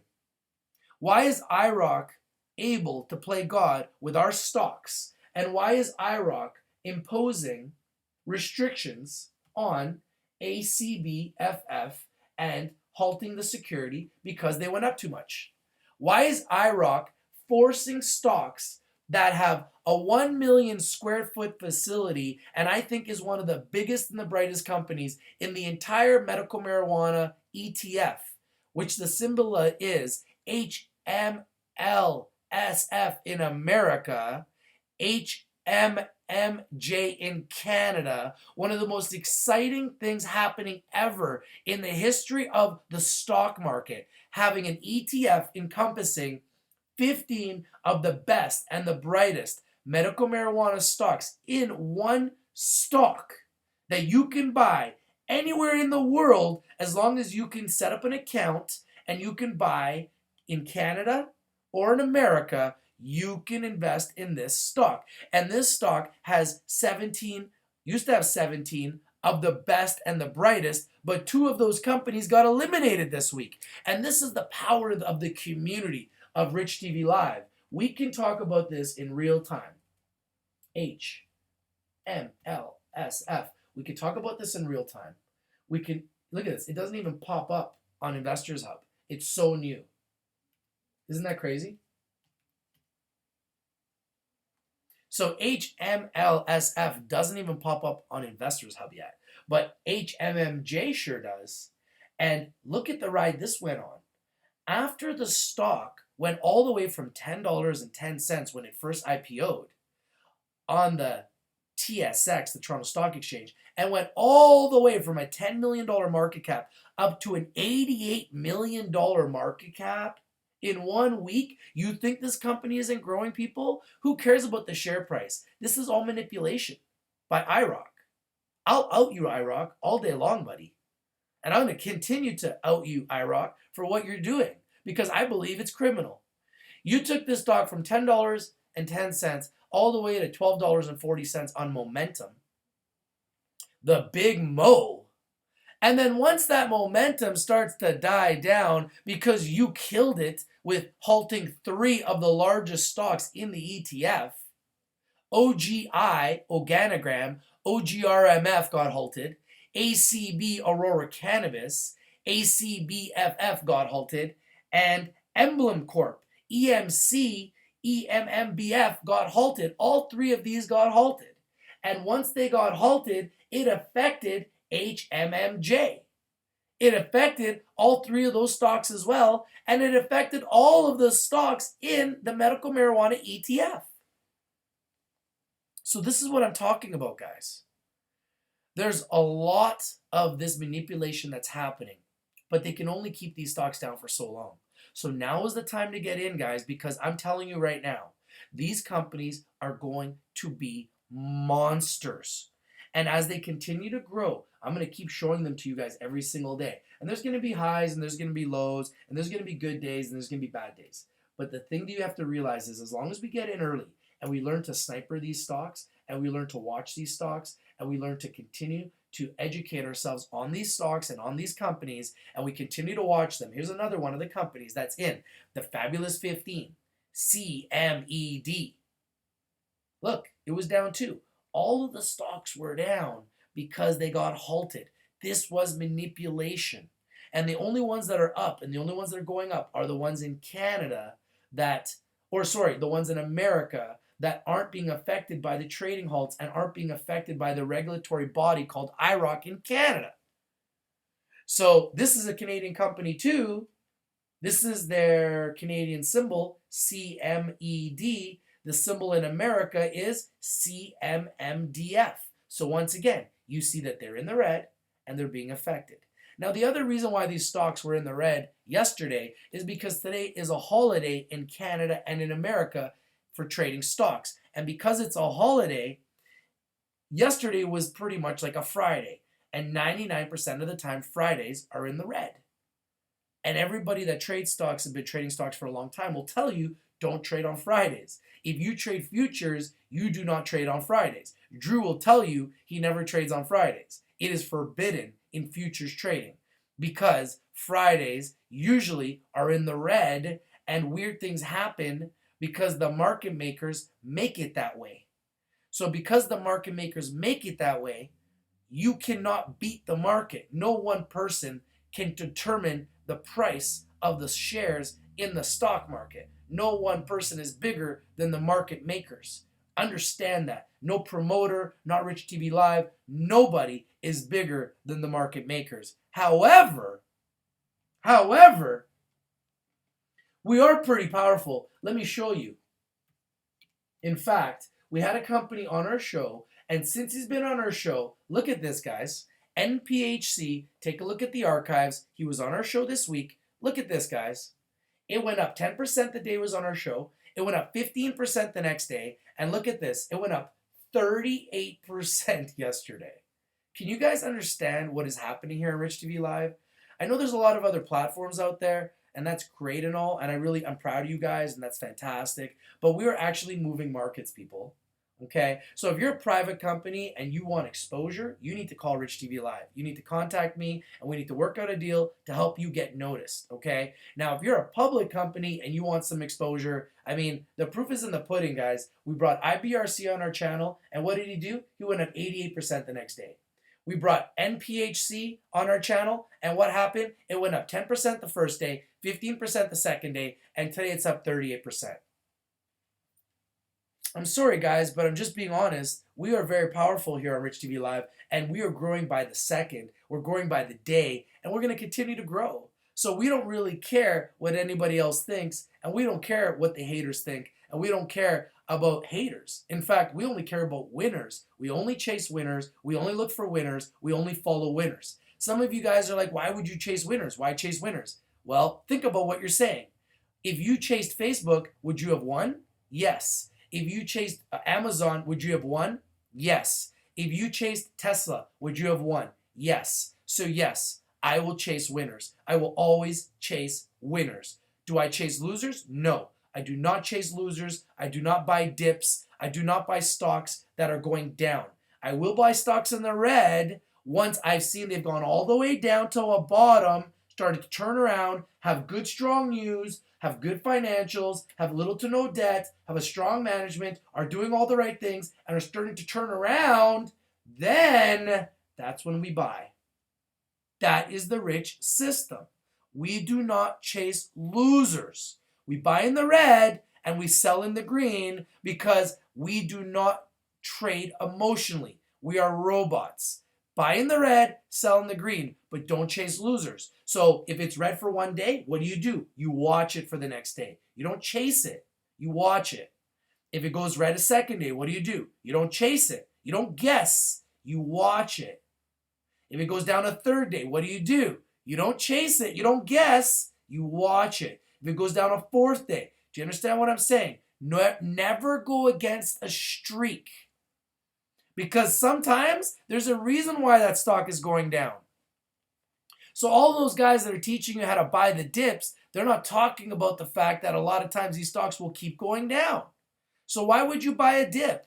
S1: Why is IROC able to play God with our stocks? And why is IROC imposing restrictions on ACBFF and halting the security because they went up too much? Why is IROC forcing stocks that have a 1 million square foot facility, and I think is one of the biggest and the brightest companies in the entire medical marijuana ETF, which the symbol is HMLSF in America, HMMJ in Canada, one of the most exciting things happening ever in the history of the stock market, having an ETF encompassing 15 of the best and the brightest medical marijuana stocks in one stock that you can buy anywhere in the world as long as you can set up an account and you can buy in Canada or in America. You can invest in this stock. And this stock has 17, used to have 17 of the best and the brightest, but 2 of those companies got eliminated this week. And this is the power of the community of Rich TV Live. We can talk about this in real time. HMLSF. We can talk about this in real time. We can, look at this. It doesn't even pop up on Investors Hub. It's so new. Isn't that crazy? So HMLSF doesn't even pop up on Investors Hub yet. But HMMJ sure does. And look at the ride this went on. After the stock went all the way from $10.10 when it first IPO'd on the TSX, the Toronto Stock Exchange, and went all the way from a $10 million market cap up to an $88 million market cap in 1 week. You think this company isn't growing, people? Who cares about the share price? This is all manipulation by IROC. I'll out you, IROC, all day long, buddy. And I'm going to continue to out you, IROC, for what you're doing because I believe it's criminal. You took this stock from $10.10 all the way to $12.40 on momentum, the big Mo. And then once that momentum starts to die down because you killed it with halting 3 of the largest stocks in the ETF, OGI, Organogram, OGRMF got halted, ACB Aurora Cannabis, ACBFF got halted, and Emblem Corp, EMC, EMMBF got halted. All 3 of these got halted. And once they got halted, it affected HMMJ. It affected all 3 of those stocks as well, and it affected all of the stocks in the medical marijuana ETF. So this is what I'm talking about, guys. There's a lot of this manipulation that's happening, but they can only keep these stocks down for so long. So now is the time to get in, guys, because I'm telling you right now, these companies are going to be monsters. And as they continue to grow, I'm going to keep showing them to you guys every single day. And there's going to be highs and there's going to be lows and there's going to be good days and there's going to be bad days. But the thing that you have to realize is as long as we get in early and we learn to sniper these stocks and we learn to watch these stocks and we learn to continue to educate ourselves on these stocks and on these companies and we continue to watch them. Here's another one of the companies that's in the Fabulous 15, CMED. Look, it was down too. All of the stocks were down, Because they got halted. This was manipulation. And the only ones that are up and the only ones that are going up are the ones in Canada the ones in America that aren't being affected by the trading halts and aren't being affected by the regulatory body called IROC in Canada. So this is a Canadian company too. This is their Canadian symbol, CMED. The symbol in America is CMMDF. So once again, you see that they're in the red and they're being affected. Now, the other reason why these stocks were in the red yesterday is because today is a holiday in Canada and in America for trading stocks. And because it's a holiday, yesterday was pretty much like a Friday. And 99% of the time, Fridays are in the red. And everybody that trades stocks and been trading stocks for a long time will tell you, don't trade on Fridays. If you trade futures, you do not trade on Fridays. Drew will tell you he never trades on Fridays. It is forbidden in futures trading because Fridays usually are in the red and weird things happen because the market makers make it that way. So because the market makers make it that way, you cannot beat the market. No one person can determine the price of the shares in the stock market. No one person is bigger than the market makers. Understand that. No promoter, not Rich TV Live, nobody is bigger than the market makers. However, we are pretty powerful. Let me show you. In fact, we had a company on our show, and since he's been on our show, look at this, guys. NPHC, take a look at the archives. He was on our show this week. Look at this, guys. It went up 10% the day he was on our show. It went up 15% the next day. And look at this. It went up 38% yesterday. Can you guys understand what is happening here on Rich TV Live? I know there's a lot of other platforms out there, and that's great and all. And I'm proud of you guys, and that's fantastic. But we are actually moving markets, people. Okay, so if you're a private company and you want exposure, you need to call Rich TV Live. You need to contact me, and we need to work out a deal to help you get noticed. Okay, now if you're a public company and you want some exposure, I mean, the proof is in the pudding, guys. We brought IBRC on our channel, and what did he do? He went up 88% the next day. We brought NPHC on our channel, and what happened? It went up 10% the first day, 15% the second day, and today it's up 38%. I'm sorry, guys, but I'm just being honest. We are very powerful here on Rich TV Live, and we are growing by the second. We're growing by the day, and we're going to continue to grow. So we don't really care what anybody else thinks, and we don't care what the haters think, and we don't care about haters. In fact, we only care about winners. We only chase winners. We only look for winners. We only follow winners. Some of you guys are like, why would you chase winners? Why chase winners? Well, think about what you're saying. If you chased Facebook, would you have won? Yes. If you chased Amazon, would you have won? Yes. If you chased Tesla, would you have won? Yes. So yes, I will chase winners. I will always chase winners. Do I chase losers? No. I do not chase losers. I do not buy dips. I do not buy stocks that are going down. I will buy stocks in the red once I've seen they've gone all the way down to a bottom, started to turn around, have good strong news, have good financials, have little to no debt, have a strong management, are doing all the right things, and are starting to turn around, then that's when we buy. That is the rich system. We do not chase losers. We buy in the red and we sell in the green because we do not trade emotionally. We are robots. Buy in the red, sell in the green, but don't chase losers. So if it's red for one day, what do? You watch it for the next day. You don't chase it. You watch it. If it goes red a second day, what do? You don't chase it. You don't guess. You watch it. If it goes down a third day, what do? You don't chase it. You don't guess. You watch it. If it goes down a fourth day, do you understand what I'm saying? Never go against a streak. Because sometimes there's a reason why that stock is going down. So all those guys that are teaching you how to buy the dips, they're not talking about the fact that a lot of times these stocks will keep going down. So why would you buy a dip?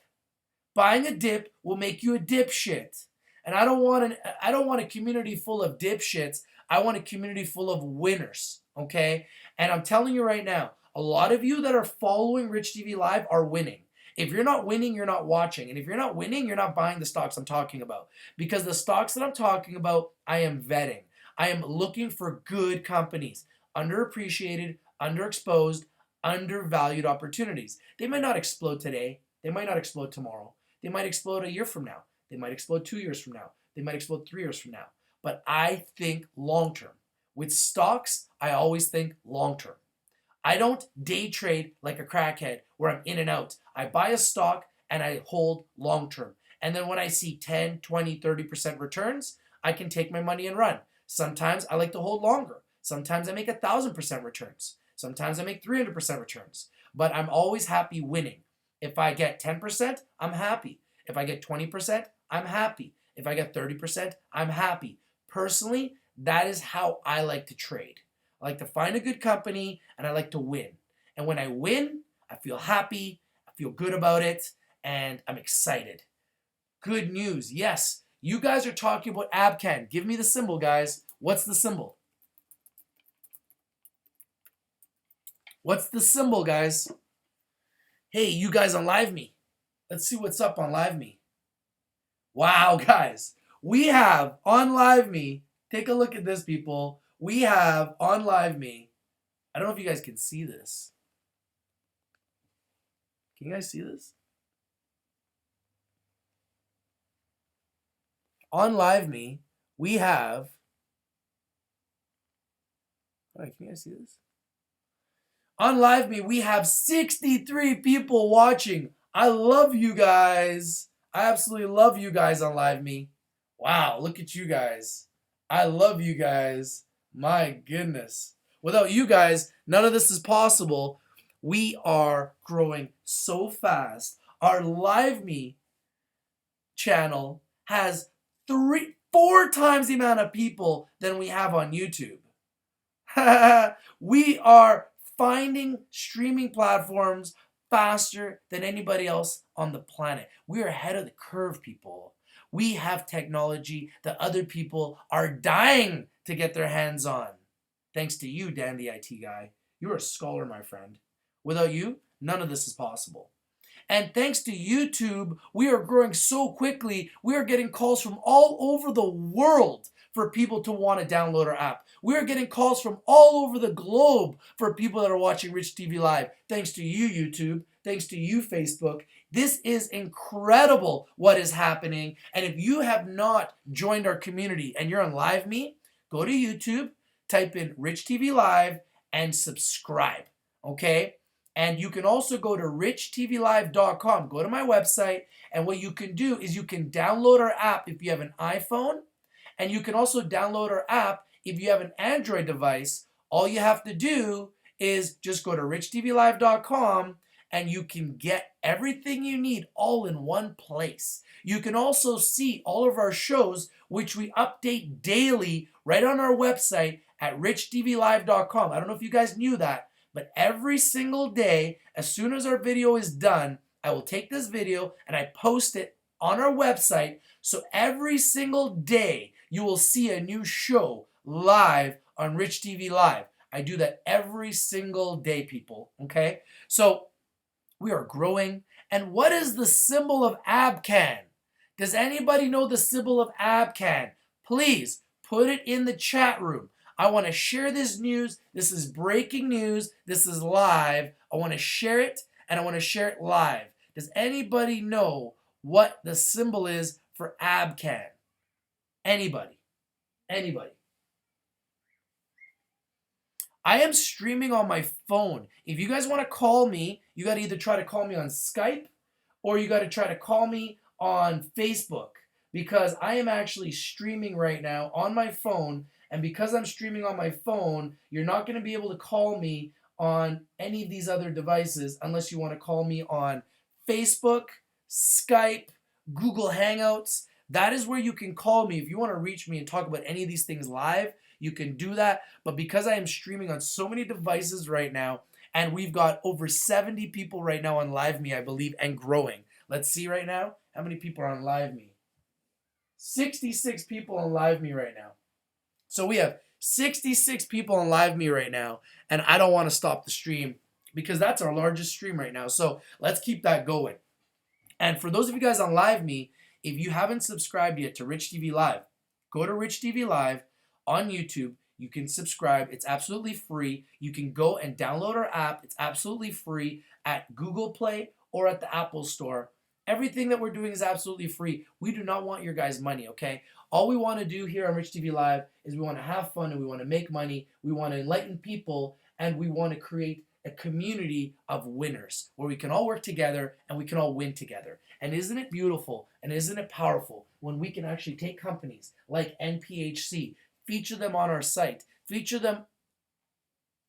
S1: Buying a dip will make you a dipshit. And I don't want a community full of dipshits. I want a community full of winners, okay? And I'm telling you right now, a lot of you that are following Rich TV Live are winning. If you're not winning, you're not watching. And if you're not winning, you're not buying the stocks I'm talking about. Because the stocks that I'm talking about, I am vetting. I am looking for good companies, underappreciated, underexposed, undervalued opportunities. They might not explode today. They might not explode tomorrow. They might explode a year from now. They might explode 2 years from now. They might explode 3 years from now. But I think long term. With stocks, I always think long term. I don't day trade like a crackhead where I'm in and out. I buy a stock and I hold long term. And then when I see 10, 20, 30% returns, I can take my money and run. Sometimes I like to hold longer. Sometimes I make 1,000% returns. Sometimes I make 300% returns. But I'm always happy winning. If I get 10%, I'm happy. If I get 20%, I'm happy. If I get 30%, I'm happy. Personally, that is how I like to trade. I like to find a good company and I like to win. And when I win, I feel happy, I feel good about it, and I'm excited. Good news. Yes, you guys are talking about Abcan. Give me the symbol, guys. What's the symbol? What's the symbol, guys? Hey, you guys on LiveMe. Let's see what's up on LiveMe. Wow, guys. We have on LiveMe, take a look at this, people. We have on LiveMe, I don't know if you guys can see this. Can you guys see this? On LiveMe, we have, all right, can you guys see this? On LiveMe, we have 63 people watching. I love you guys. I absolutely love you guys on LiveMe. Wow, look at you guys. I love you guys. My goodness. Without you guys, none of this is possible. We are growing so fast. Our LiveMe channel has 4 times the amount of people than we have on YouTube. We are finding streaming platforms faster than anybody else on the planet. We are ahead of the curve, people. We have technology that other people are dying to get their hands on. Thanks to you, Dan the IT guy. You're a scholar, my friend. Without you, none of this is possible. And thanks to YouTube, we are growing so quickly, we are getting calls from all over the world for people to want to download our app. We are getting calls from all over the globe for people that are watching Rich TV Live. Thanks to you, YouTube. Thanks to you, Facebook. This is incredible what is happening. And if you have not joined our community and you're on LiveMe, go to YouTube, type in Rich TV Live, and subscribe. Okay? And you can also go to richtvlive.com. Go to my website, and what you can do is you can download our app if you have an iPhone, and you can also download our app if you have an Android device. All you have to do is just go to richtvlive.com, and you can get everything you need all in one place. You can also see all of our shows, which we update daily right on our website at richtvlive.com. I don't know if you guys knew that, but every single day, as soon as our video is done, I will take this video and I post it on our website. So every single day, you will see a new show live on Rich TV Live. I do that every single day, people. Okay? So we are growing. And what is the symbol of Abcan? Does anybody know the symbol of Abcan? Please put it in the chat room. I want to share this news. This is breaking news. This is live. I want to share it, and I want to share it live. Does anybody know what the symbol is for Abcan? Anybody? Anybody? I am streaming on my phone. If you guys want to call me, you got to either try to call me on Skype or you got to try to call me on Facebook, because I am actually streaming right now on my phone. And because I'm streaming on my phone, you're not going to be able to call me on any of these other devices unless you want to call me on Facebook, Skype, Google Hangouts. That is where you can call me. If you want to reach me and talk about any of these things live, you can do that. But because I am streaming on so many devices right now, and we've got over 70 people right now on LiveMe, I believe, and growing. Let's see right now. How many people are on LiveMe? 66 people on LiveMe right now. So we have 66 people on LiveMe right now, and I don't want to stop the stream because that's our largest stream right now. So let's keep that going. And for those of you guys on Live Me, if you haven't subscribed yet to Rich TV Live, go to Rich TV Live on YouTube. You can subscribe. It's absolutely free. You can go and download our app. It's absolutely free at Google Play or at the Apple Store. Everything that we're doing is absolutely free. We do not want your guys' money, okay? All we want to do here on Rich TV Live is we want to have fun and we want to make money. We want to enlighten people and we want to create a community of winners where we can all work together and we can all win together. And isn't it beautiful and isn't it powerful when we can actually take companies like NPHC, feature them on our site, feature them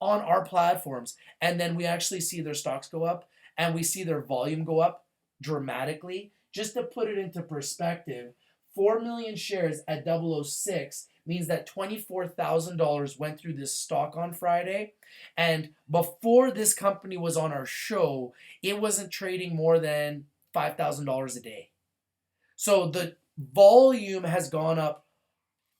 S1: on our platforms, and then we actually see their stocks go up and we see their volume go up dramatically? Just to put it into perspective, 4 million shares at 006 means that $24,000 went through this stock on Friday. And before this company was on our show, it wasn't trading more than $5,000 a day. So the volume has gone up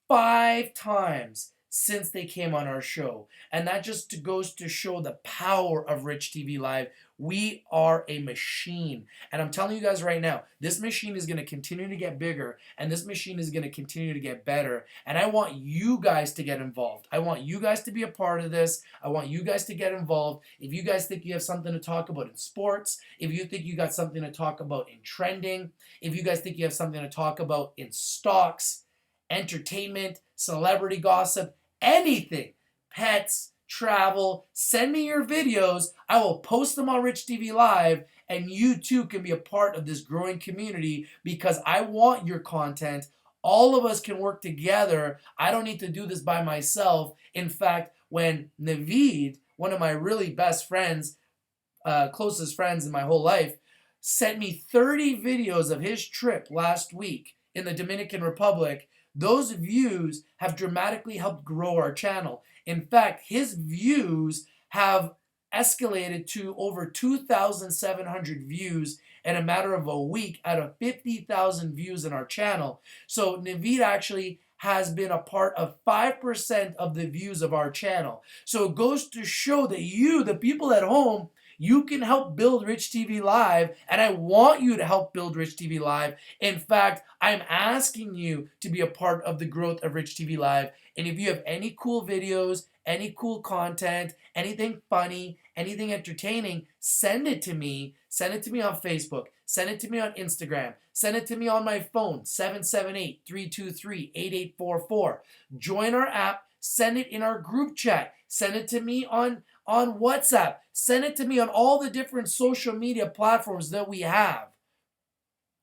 S1: 5 times since they came on our show. And that just goes to show the power of Rich TV Live. We are a machine. And I'm telling you guys right now, this machine is going to continue to get bigger and this machine is going to continue to get better. And I want you guys to get involved. I want you guys to be a part of this. I want you guys to get involved. If you guys think you have something to talk about in sports, if you think you got something to talk about in trending, if you guys think you have something to talk about in stocks, entertainment, celebrity gossip, anything, pets, travel, send me your videos. I will post them on Rich TV Live and you too can be a part of this growing community because I want your content. All of us can work together. I don't need to do this by myself. In fact, when Naveed, one of my really best friends, closest friends in my whole life, sent me 30 videos of his trip last week in the Dominican Republic, those views have dramatically helped grow our channel. In fact, his views have escalated to over 2,700 views in a matter of a week out of 50,000 views in our channel. So Naveed actually has been a part of 5% of the views of our channel. So it goes to show that you, the people at home, you can help build Rich TV Live, and I want you to help build Rich TV Live. In fact, I'm asking you to be a part of the growth of Rich TV Live. And if you have any cool videos, any cool content, anything funny, anything entertaining, send it to me. Send it to me on Facebook. Send it to me on Instagram. Send it to me on my phone, 778-323-8844. Join our app. Send it in our group chat. Send it to me on WhatsApp. Send it to me on all the different social media platforms that we have.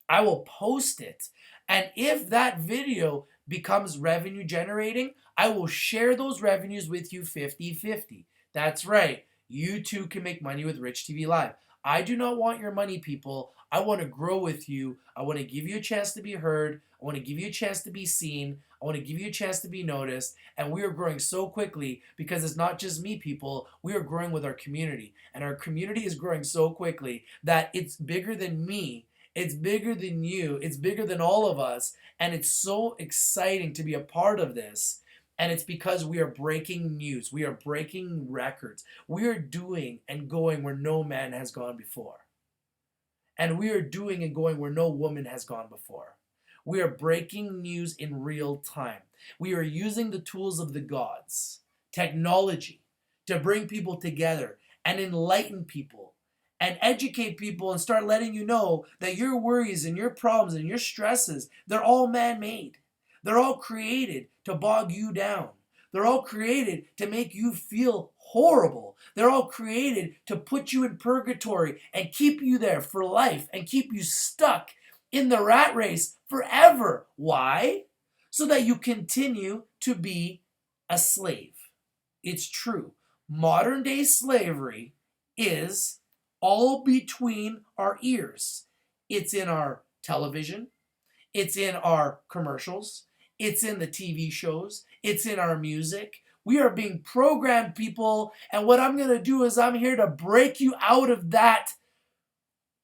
S1: I will post it. And if that video becomes revenue generating, I will share those revenues with you 50-50. That's right. You too can make money with Rich TV Live. I do not want your money, people. I want to grow with you. I want to give you a chance to be heard. I want to give you a chance to be seen. I want to give you a chance to be noticed. And we are growing so quickly because it's not just me, people. We are growing with our community. And our community is growing so quickly that it's bigger than me. It's bigger than you. It's bigger than all of us. And it's so exciting to be a part of this. And it's because we are breaking news. We are breaking records. We are doing and going where no man has gone before. And we are doing and going where no woman has gone before. We are breaking news in real time. We are using the tools of the gods, technology, to bring people together and enlighten people and educate people and start letting you know that your worries and your problems and your stresses, they're all man-made. They're all created to bog you down. They're all created to make you feel horrible. They're all created to put you in purgatory and keep you there for life and keep you stuck in the rat race forever. Why? So that you continue to be a slave. It's true. Modern day slavery is all between our ears. It's in our television. It's in our commercials. It's in the TV shows. It's in our music. We are being programmed, people. And what I'm going to do is I'm here to break you out of that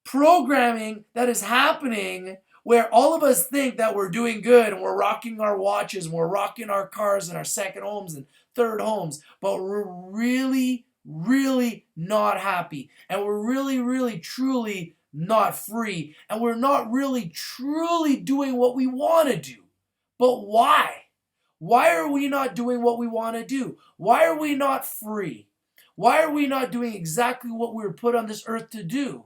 S1: programming that is happening where all of us think that we're doing good and we're rocking our watches and we're rocking our cars and our second homes and third homes. But we're really, really not happy. And we're really, really, truly not free, and we're not really truly doing what we want to do. But why? Why are we not doing what we want to do? Why are we not free? Why are we not doing exactly what we were put on this earth to do?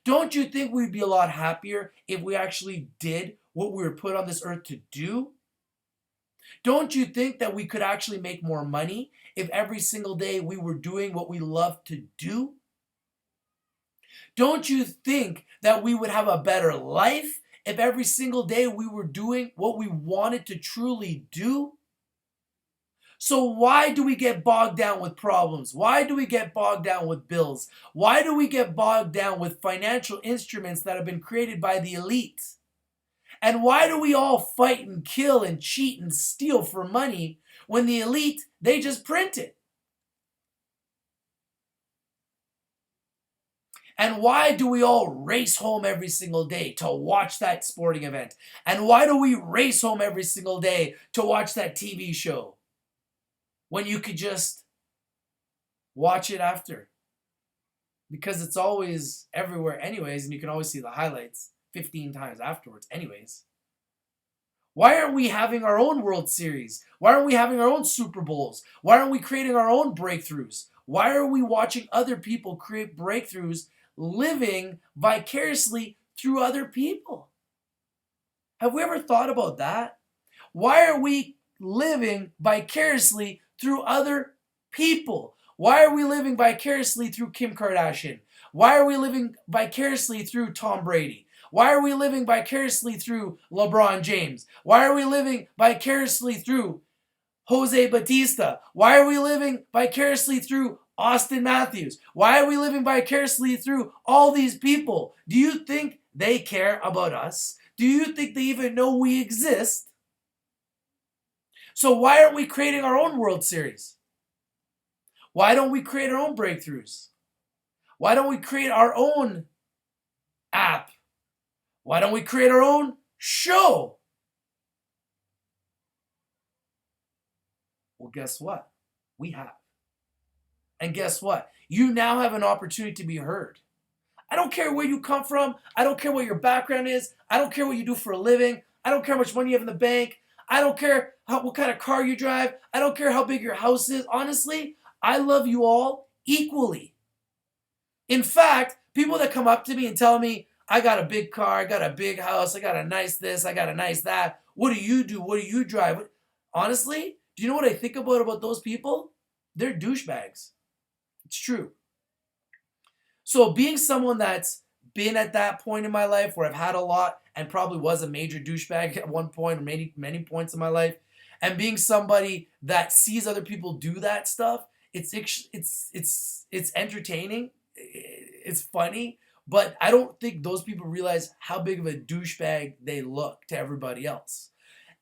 S1: Don't you think we'd be a lot happier if we actually did what we were put on this earth to do? Don't you think that we could actually make more money if every single day we were doing what we love to do? Don't you think that we would have a better life if every single day we were doing what we wanted to truly do? So why do we get bogged down with problems? Why do we get bogged down with bills? Why do we get bogged down with financial instruments that have been created by the elite? And why do we all fight and kill and cheat and steal for money when the elite, they just print it? And why do we all race home every single day to watch that sporting event? And why do we race home every single day to watch that TV show when you could just watch it after? Because it's always everywhere anyways, and you can always see the highlights 15 times afterwards anyways. Why aren't we having our own World Series? Why aren't we having our own Super Bowls? Why aren't we creating our own breakthroughs? Why are we watching other people create breakthroughs, living vicariously through other people? Have we ever thought about that? Why are we living vicariously through other people? Why are we living vicariously through Kim Kardashian? Why are we living vicariously through Tom Brady? Why are we living vicariously through LeBron James? Why are we living vicariously through Jose Batista? Why are we living vicariously through Austin Matthews? Why are we living vicariously through all these people? Do you think they care about us? Do you think they even know we exist? So why aren't we creating our own World Series? Why don't we create our own breakthroughs? Why don't we create our own app? Why don't we create our own show? Well, guess what? We have. And guess what? You now have an opportunity to be heard. I don't care where you come from. I don't care what your background is. I don't care what you do for a living. I don't care how much money you have in the bank. I don't care what kind of car you drive. I don't care how big your house is. Honestly, I love you all equally. In fact, people that come up to me and tell me, I got a big car, I got a big house, I got a nice this, I got a nice that. What do you do? What do you drive? Honestly, do you know what I think about those people? They're douchebags. It's true. So being someone that's been at that point in my life where I've had a lot and probably was a major douchebag at one point or many points in my life, and being somebody that sees other people do that stuff, it's entertaining, it's funny, but I don't think those people realize how big of a douchebag they look to everybody else.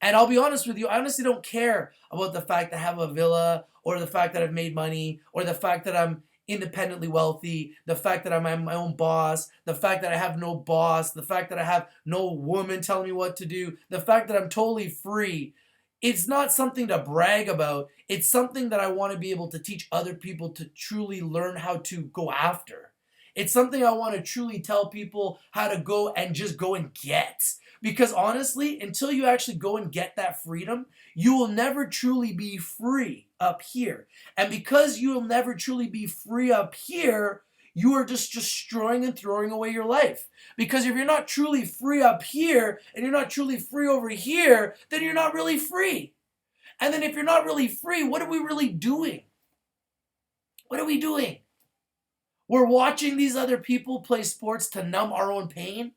S1: And I'll be honest with you, I honestly don't care about the fact that I have a villa or the fact that I've made money or the fact that I'm independently wealthy, the fact that I'm my own boss, the fact that I have no boss, the fact that I have no woman telling me what to do, the fact that I'm totally free. It's not something to brag about. It's something that I want to be able to teach other people to truly learn how to go after. It's something I want to truly tell people how to go and just go and get. Because honestly, until you actually go and get that freedom, you will never truly be free up here. And because you will never truly be free up here, you are just destroying and throwing away your life. Because if you're not truly free up here and you're not truly free over here, then you're not really free. And then if you're not really free, what are we really doing? What are we doing? We're watching these other people play sports to numb our own pain.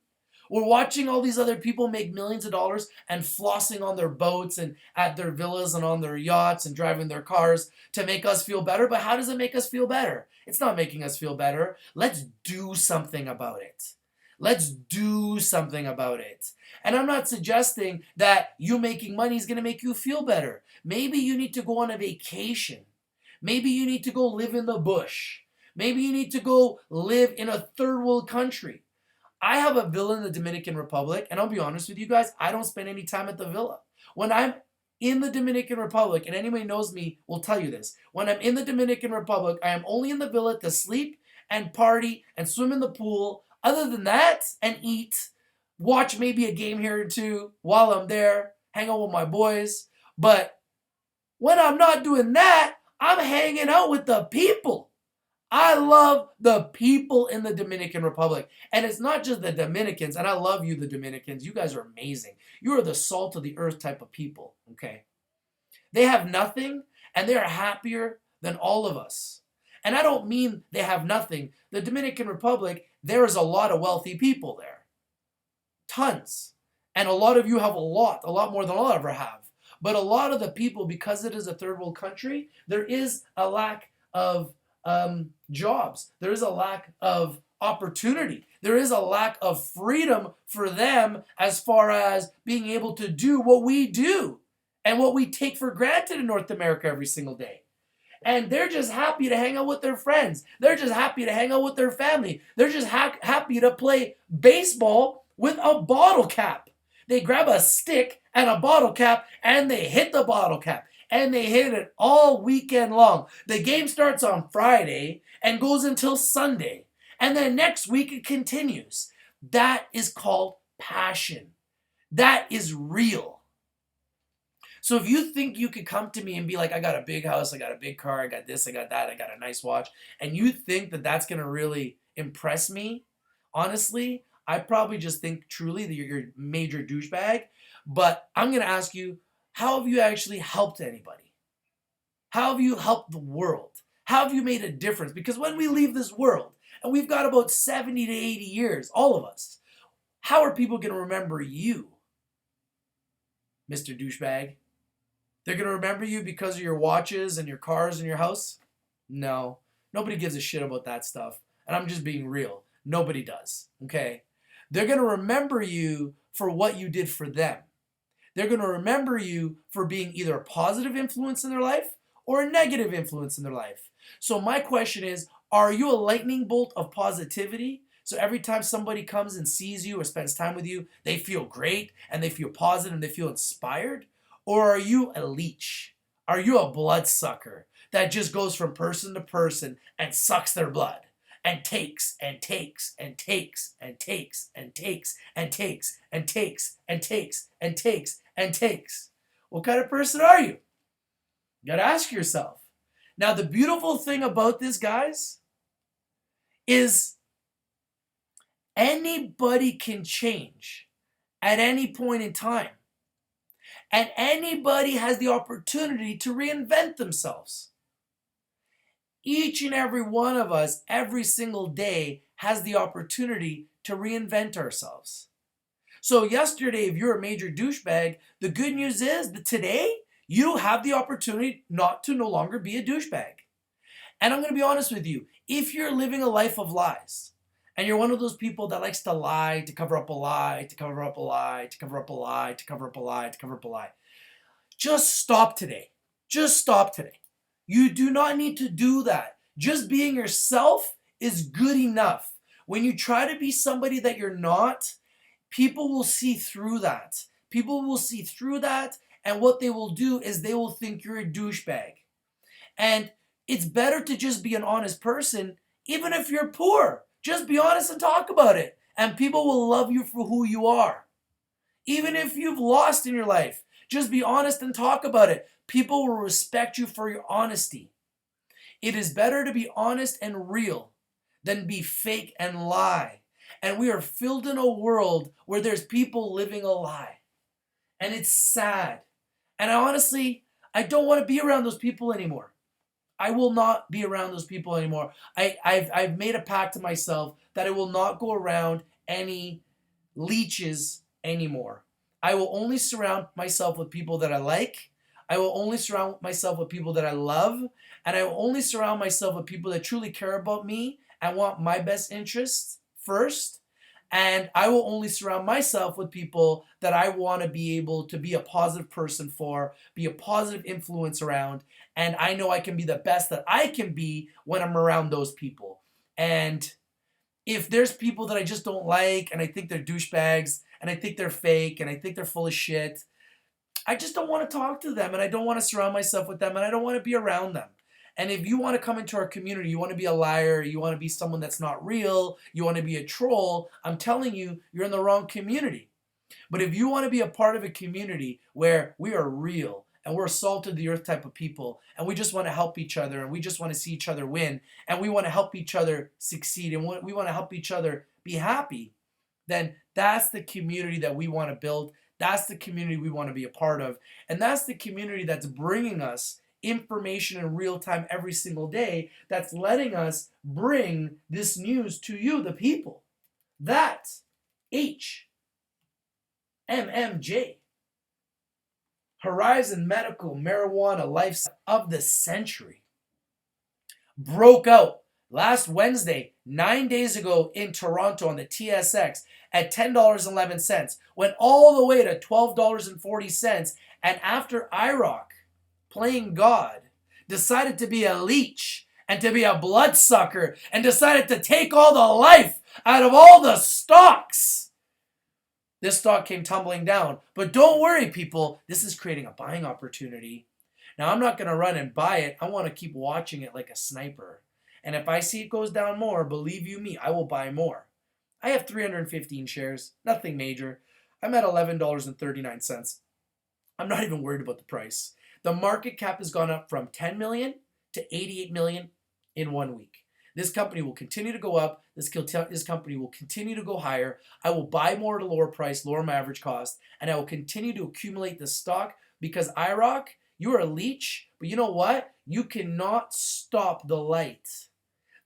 S1: We're watching all these other people make millions of dollars and flossing on their boats and at their villas and on their yachts and driving their cars to make us feel better. But how does it make us feel better? It's not making us feel better. Let's do something about it. Let's do something about it. And I'm not suggesting that you making money is going to make you feel better. Maybe you need to go on a vacation. Maybe you need to go live in the bush. Maybe you need to go live in a third world country. I have a villa in the Dominican Republic, and I'll be honest with you guys, I don't spend any time at the villa. When I'm in the Dominican Republic, and anybody knows me will tell you this, when I'm in the Dominican Republic, I am only in the villa to sleep and party and swim in the pool. Other than that, and eat, watch maybe a game here or two while I'm there, hang out with my boys. But when I'm not doing that, I'm hanging out with the people. I love the people in the Dominican Republic. And it's not just the Dominicans, and I love you, the Dominicans. You guys are amazing. You are the salt of the earth type of people, okay? They have nothing, and they are happier than all of us. And I don't mean they have nothing. The Dominican Republic, there is a lot of wealthy people there. Tons. And a lot of you have a lot more than I'll ever have. But a lot of the people, because it is a third world country, there is a lack of jobs. There is a lack of opportunity. There is a lack of freedom for them as far as being able to do what we do and what we take for granted in North America every single day. And they're just happy to hang out with their friends. They're just happy to hang out with their family. They're just happy to play baseball with a bottle cap. They grab a stick and a bottle cap and they hit the bottle cap. And they hit it all weekend long. The game starts on Friday and goes until Sunday. And then next week it continues. That is called passion. That is real. So if you think you could come to me and be like, I got a big house, I got a big car, I got this, I got that, I got a nice watch, and you think that that's going to really impress me, honestly, I probably just think truly that you're a major douchebag. But I'm going to ask you, how have you actually helped anybody? How have you helped the world? How have you made a difference? Because when we leave this world, and we've got about 70 to 80 years, all of us, how are people going to remember you, Mr. Douchebag? They're going to remember you because of your watches and your cars and your house? No. Nobody gives a shit about that stuff. And I'm just being real. Nobody does. Okay? They're going to remember you for what you did for them. They're going to remember you for being either a positive influence in their life or a negative influence in their life. So my question is, are you a lightning bolt of positivity? So every time somebody comes and sees you or spends time with you, they feel great and they feel positive and they feel inspired? Or are you a leech? Are you a bloodsucker that just goes from person to person and sucks their blood and takes and takes and takes and takes and takes and takes and takes and takes and takes and takes? What kind of person are you? You gotta ask yourself. Now, the beautiful thing about this, guys, is anybody can change at any point in time. And anybody has the opportunity to reinvent themselves. Each and every one of us, every single day, has the opportunity to reinvent ourselves. So yesterday, if you're a major douchebag, the good news is that today, you have the opportunity not to no longer be a douchebag. And I'm going to be honest with you. If you're living a life of lies, and you're one of those people that likes to lie, to cover up a lie, to cover up a lie, to cover up a lie, to cover up a lie, to cover up a lie, just stop today. Just stop today. You do not need to do that. Just being yourself is good enough. When you try to be somebody that you're not, people will see through that. People will see through that, and what they will do is they will think you're a douchebag. And it's better to just be an honest person, even if you're poor. Just be honest and talk about it. And people will love you for who you are. Even if you've lost in your life, just be honest and talk about it. People will respect you for your honesty. It is better to be honest and real than be fake and lie. And we are filled in a world where there's people living a lie. And it's sad. And I don't want to be around those people anymore. I will not be around those people anymore. I've made a pact to myself that I will not go around any leeches anymore. I will only surround myself with people that I like. I will only surround myself with people that I love. And I will only surround myself with people that truly care about me and want my best interests first. And I will only surround myself with people that I want to be able to be a positive person for, be a positive influence around. And I know I can be the best that I can be when I'm around those people. And if there's people that I just don't like and I think they're douchebags and I think they're fake and I think they're full of shit, I just don't want to talk to them and I don't want to surround myself with them and I don't want to be around them. And if you want to come into our community, you want to be a liar, you want to be someone that's not real, you want to be a troll, I'm telling you, you're in the wrong community. But if you want to be a part of a community where we are real and we're salt of the earth type of people and we just want to help each other and we just want to see each other win and we want to help each other succeed and we want to help each other be happy, then that's the community that we want to build. That's the community we want to be a part of. And that's the community that's bringing us information in real time every single day, that's letting us bring this news to you, the people. That HMMJ, Horizon Medical Marijuana Lifestyle of the Century, broke out last Wednesday, 9 days ago in Toronto on the TSX at $10.11, went all the way to $12.40, and after IROC, playing God, decided to be a leech and to be a bloodsucker and decided to take all the life out of all the stocks, this stock came tumbling down. But don't worry, people, this is creating a buying opportunity. Now, I'm not going to run and buy it. I want to keep watching it like a sniper. And if I see it goes down more, believe you me, I will buy more. I have 315 shares, nothing major. I'm at $11.39. I'm not even worried about the price. The market cap has gone up from 10 million to 88 million in 1 week. This company will continue to go up. This company will continue to go higher. I will buy more at a lower price, lower my average cost, and I will continue to accumulate this stock because IROC, you are a leech, but you know what? You cannot stop the light.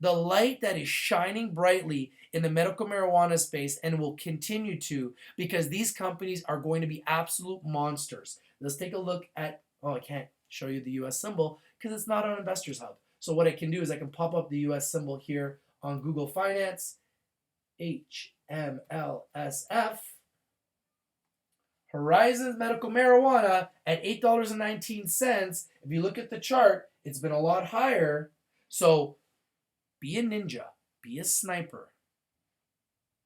S1: The light that is shining brightly in the medical marijuana space and will continue to, because these companies are going to be absolute monsters. Let's take a look at, oh, I can't show you the US symbol because it's not on Investors Hub. So what I can do is I can pop up the US symbol here on Google Finance, HMLSF, Horizons Medical Marijuana at $8.19. If you look at the chart, it's been a lot higher. So be a ninja, be a sniper.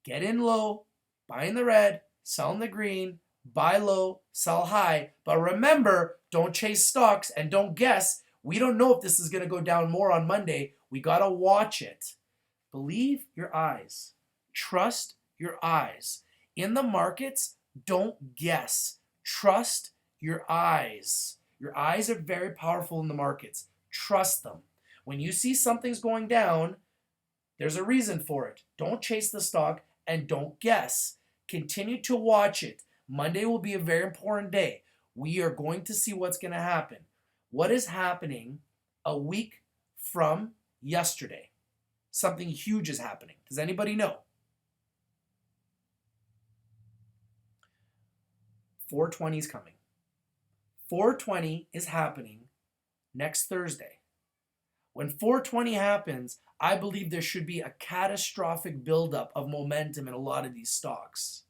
S1: Get in low, buy in the red, sell in the green, buy low, sell high. But remember, don't chase stocks and don't guess. We don't know if this is going to go down more on Monday. We got to watch it. Believe your eyes. Trust your eyes. In the markets, don't guess. Trust your eyes. Your eyes are very powerful in the markets. Trust them. When you see something's going down, there's a reason for it. Don't chase the stock and don't guess. Continue to watch it. Monday will be a very important day. We are going to see what's going to happen. What is happening a week from yesterday? Something huge is happening. Does anybody know? 420 is coming. 420 is happening next Thursday. When 420 happens, I believe there should be a catastrophic buildup of momentum in a lot of these stocks.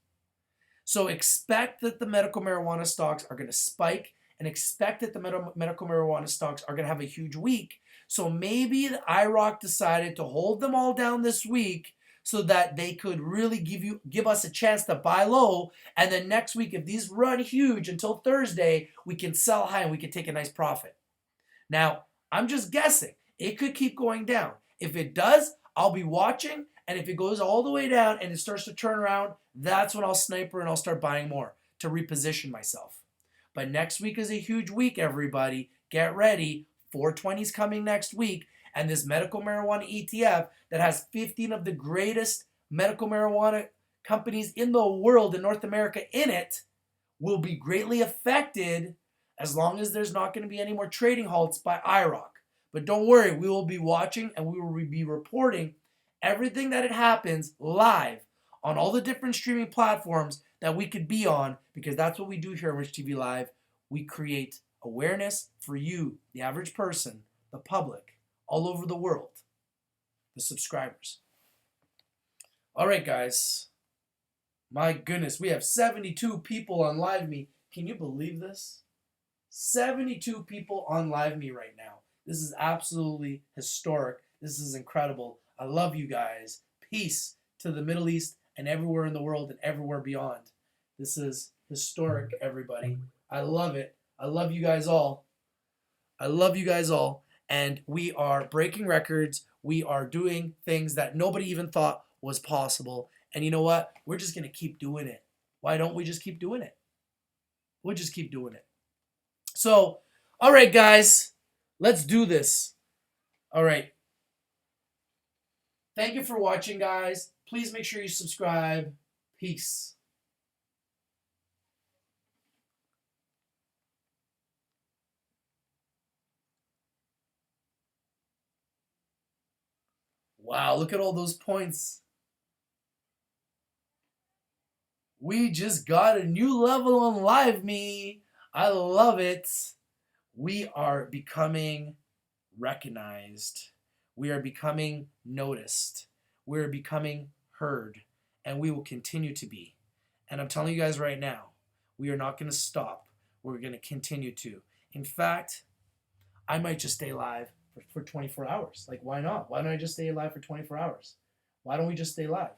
S1: So expect that the medical marijuana stocks are going to spike and expect that the medical marijuana stocks are going to have a huge week. So maybe the IROC decided to hold them all down this week so that they could really give us a chance to buy low. And then next week, if these run huge until Thursday, we can sell high and we can take a nice profit. Now, I'm just guessing. It could keep going down. If it does, I'll be watching. And if it goes all the way down and it starts to turn around, that's when I'll sniper and I'll start buying more to reposition myself. But next week is a huge week, everybody. Get ready. 420 is coming next week. And this medical marijuana ETF that has 15 of the greatest medical marijuana companies in the world in North America in it will be greatly affected as long as there's not going to be any more trading halts by IROC. But don't worry, we will be watching and we will be reporting everything that it happens live on all the different streaming platforms that we could be on, because that's what we do here on Rich TV Live. We create awareness for you, the average person, the public, all over the world, the subscribers. All right, guys. My goodness, we have 72 people on Live Me. Can you believe this? 72 people on Live Me right now. This is absolutely historic. This is incredible. I love you guys. Peace to the Middle East and everywhere in the world and everywhere beyond. This is historic, everybody. I love it. I love you guys all. I love you guys all. and we are breaking records. We are doing things that nobody even thought was possible. And you know what? We're just going to keep doing it. Why don't we just keep doing it? We'll just keep doing it. So, all right, guys, let's do this. All right. Thank you for watching, guys. Please make sure you subscribe. Peace. Wow, look at all those points. We just got a new level on Live Me. I love it. We are becoming recognized. We are becoming noticed. We are becoming heard. And we will continue to be. And I'm telling you guys right now, we are not going to stop. We're going to continue to. In fact, I might just stay live for 24 hours. Like, why not? Why don't I just stay live for 24 hours? Why don't we just stay live?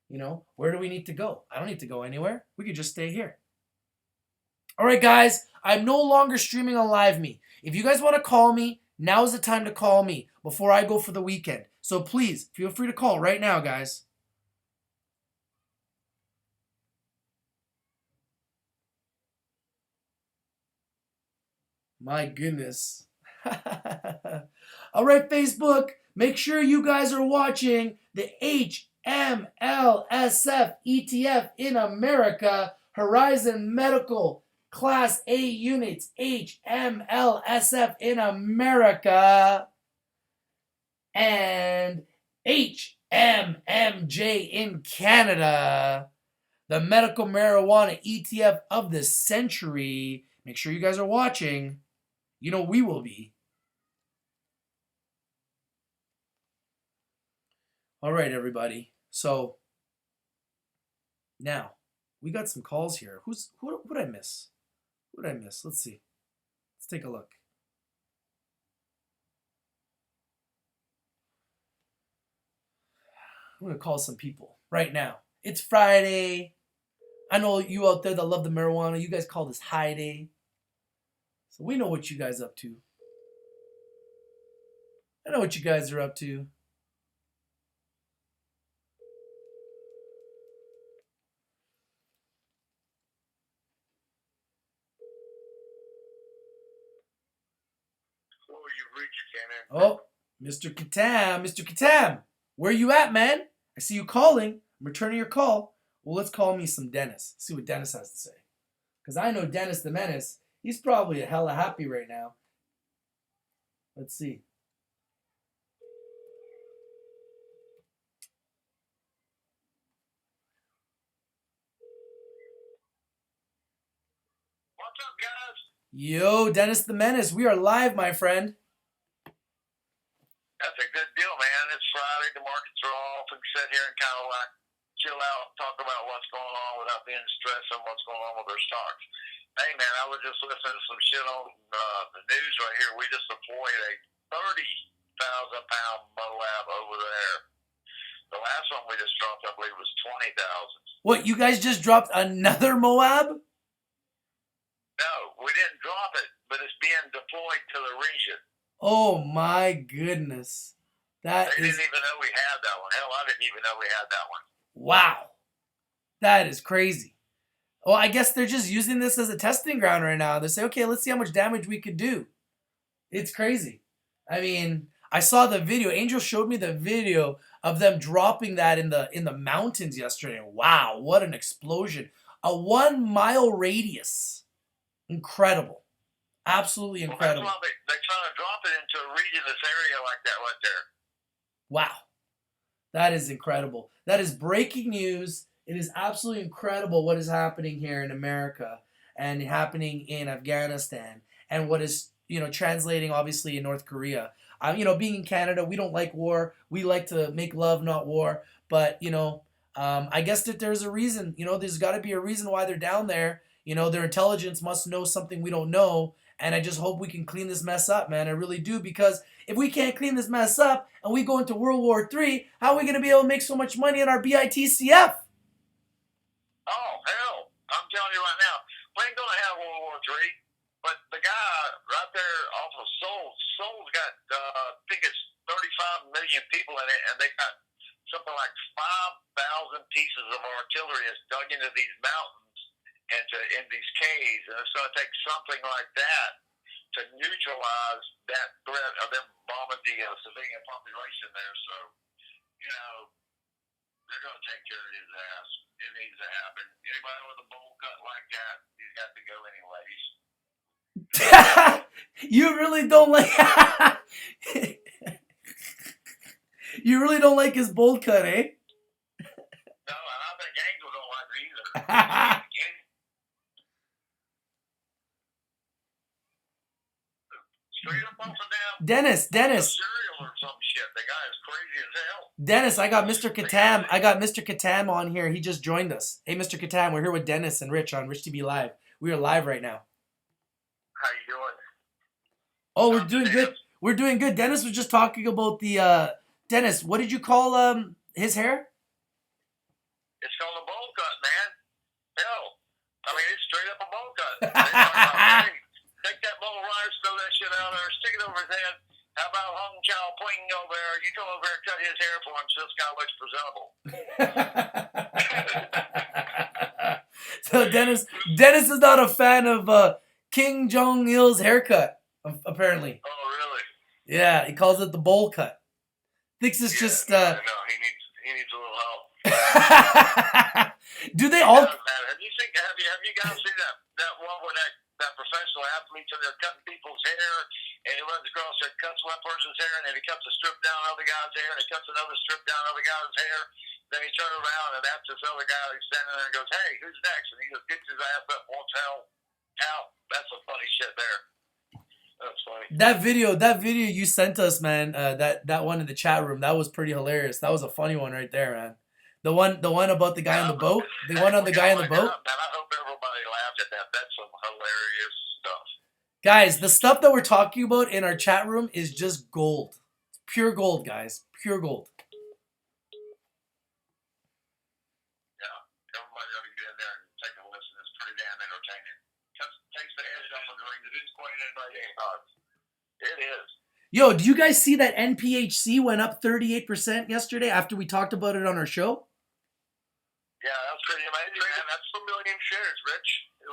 S1: You know, where do we need to go? I don't need to go anywhere. We could just stay here. All right, guys, I'm no longer streaming on Live Me. If you guys want to call me, now is the time to call me before I go for the weekend. So please, feel free to call right now, guys. My goodness. All right, Facebook, make sure you guys are watching the HMLSF ETF in America, Horizon Medical Class A units, HMLSF in America, and HMMJ in Canada, the medical marijuana ETF of the century. Make sure you guys are watching. You know we will be. All right, everybody. So now we got some calls here. Who did I miss? Who did I miss? Let's see. Let's take a look. I'm gonna call some people right now. It's Friday. I know you out there that love the marijuana. You guys call this high day. So we know what you guys are up to. I know what you guys are up to. Oh, Mr. Katam. Mr. Katam, where you at, man? I see you calling. I'm returning your call. Well, let's call me some Dennis. See what Dennis has to say. Because I know Dennis the Menace. He's probably a hella happy right now. Let's see.
S3: What's up, guys?
S1: Yo, Dennis the Menace. We are live, my friend.
S3: That's a good deal, man. It's Friday. The markets are off. We can sit here and kind of like chill out, talk about what's going on without being stressed on what's going on with our stocks. Hey, man, I was just listening to some shit on the news right here. We just deployed a 30,000-pound MOAB over there. The last one we just dropped, I believe, was 20,000.
S1: What, you guys just dropped another MOAB?
S3: No, we didn't drop it, but it's being deployed to the region.
S1: Oh my goodness.
S3: They didn't even know we had that one. Hell, I didn't even know we had that one.
S1: Wow. That is crazy. Well, I guess they're just using this as a testing ground right now. They say, okay, let's see how much damage we could do. It's crazy. I mean, I saw the video. Angel showed me the video of them dropping that in the mountains yesterday. Wow, what an explosion. A 1 mile radius. Incredible. Absolutely incredible.
S3: Well, that's why they're trying to drop it into a region, this area like that right there.
S1: Wow. That is incredible. That is breaking news. It is absolutely incredible what is happening here in America and happening in Afghanistan and what is, translating obviously in North Korea. Being in Canada, we don't like war. We like to make love, not war. But, I guess that there's a reason. There's got to be a reason why they're down there. Their intelligence must know something we don't know. And I just hope we can clean this mess up, man. I really do. Because if we can't clean this mess up and we go into World War III, how are we going to be able to make so much money in our BITCF?
S3: Oh, hell. I'm telling you right now, we ain't going to have World War III. But the guy right there off of Seoul's got, I think it's 35 million people in it, and they got something like 5,000 pieces of artillery that's dug into these mountains and in these caves, and it's going to take something like that to neutralize that threat of them bombing the civilian population there. So, you know, they're going to take care of his ass. It needs to happen. Anybody with a bowl cut like that, he's got to go anyways.
S1: You really don't like. You really don't like his bold cut, eh?
S3: No, and I think Angel don't like it either. Straight up off of them.
S1: Dennis.
S3: Cereal or some shit. The guy is crazy as hell.
S1: Dennis, I got Mr. Katam on here. He just joined us. Hey, Mr. Katam, we're here with Dennis and Rich on Rich TV Live. We are live right now.
S3: How you doing?
S1: Oh, we're doing good. We're doing good. Dennis was just talking about the Dennis, what did you call his hair?
S3: It's called a bowl cut, man. Hell, I mean, it's straight up a bowl cut. Hey, take that bowl of rice, throw that shit out there, stick it over his head. How about Hong Chow Ping over there? You come over here and cut his hair for him so this guy looks presentable.
S1: So Dennis is not a fan of King Jong-il's haircut, apparently.
S3: Oh, really?
S1: Yeah, he calls it the bowl cut. Thinks it's just
S3: No, he needs a little help.
S1: Do they all?
S3: Have you guys seen that one where that professional athlete and they're cutting people's hair and he runs across there, cuts one person's hair, and then he cuts a strip down other guy's hair, and he cuts another strip down other guy's hair. Then he turns around and that's this other guy who's standing there and goes, "Hey, who's next?" And he just gets his ass up, walks out. That's some funny shit there. That's funny.
S1: That video you sent us, man. That one in the chat room, that was pretty hilarious. That was a funny one right there, man. The one about the guy on the boat. The one on the guy on the boat.
S3: Man, I hope everybody laughed at that. That's some hilarious stuff.
S1: Guys, the stuff that we're talking about in our chat room is just gold. It's pure gold, guys. Pure gold.
S3: Yeah, everybody ought to get in there and take a listen. It's pretty damn entertaining. Takes the edge off of the ring. It is quite entertaining. It is.
S1: Yo, do you guys see that NPHC went up 38% yesterday after we talked about it on our show?
S3: Yeah, that's pretty amazing, man. That's a million shares, Rich. It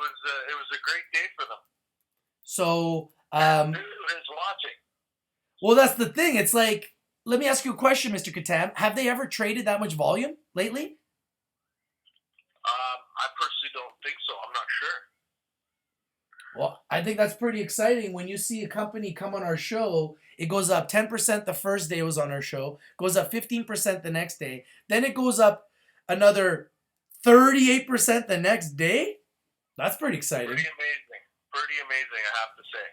S3: was a great day for them.
S1: So,
S3: who is watching?
S1: Well, that's the thing. It's like, let me ask you a question, Mr. Katam. Have they ever traded that much volume lately?
S3: I personally don't think so. I'm not sure.
S1: Well, I think that's pretty exciting when you see a company come on our show. It goes up 10% the first day it was on our show, goes up 15% the next day, then it goes up another 38% the next day. That's pretty exciting.
S3: Pretty amazing, I have to say.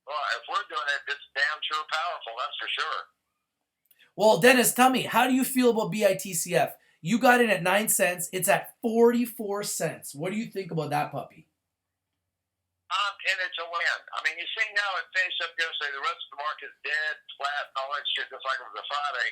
S3: Well, if we're doing it, it's damn sure powerful, that's for sure.
S1: Well, Dennis, tell me, how do you feel about BITCF? You got it at 9 cents. It's at 44 cents. What do you think about that puppy?
S3: And it's a win. I mean, you see now it finished up yesterday. The rest of the market's dead, flat, and all that shit, just like it was a Friday.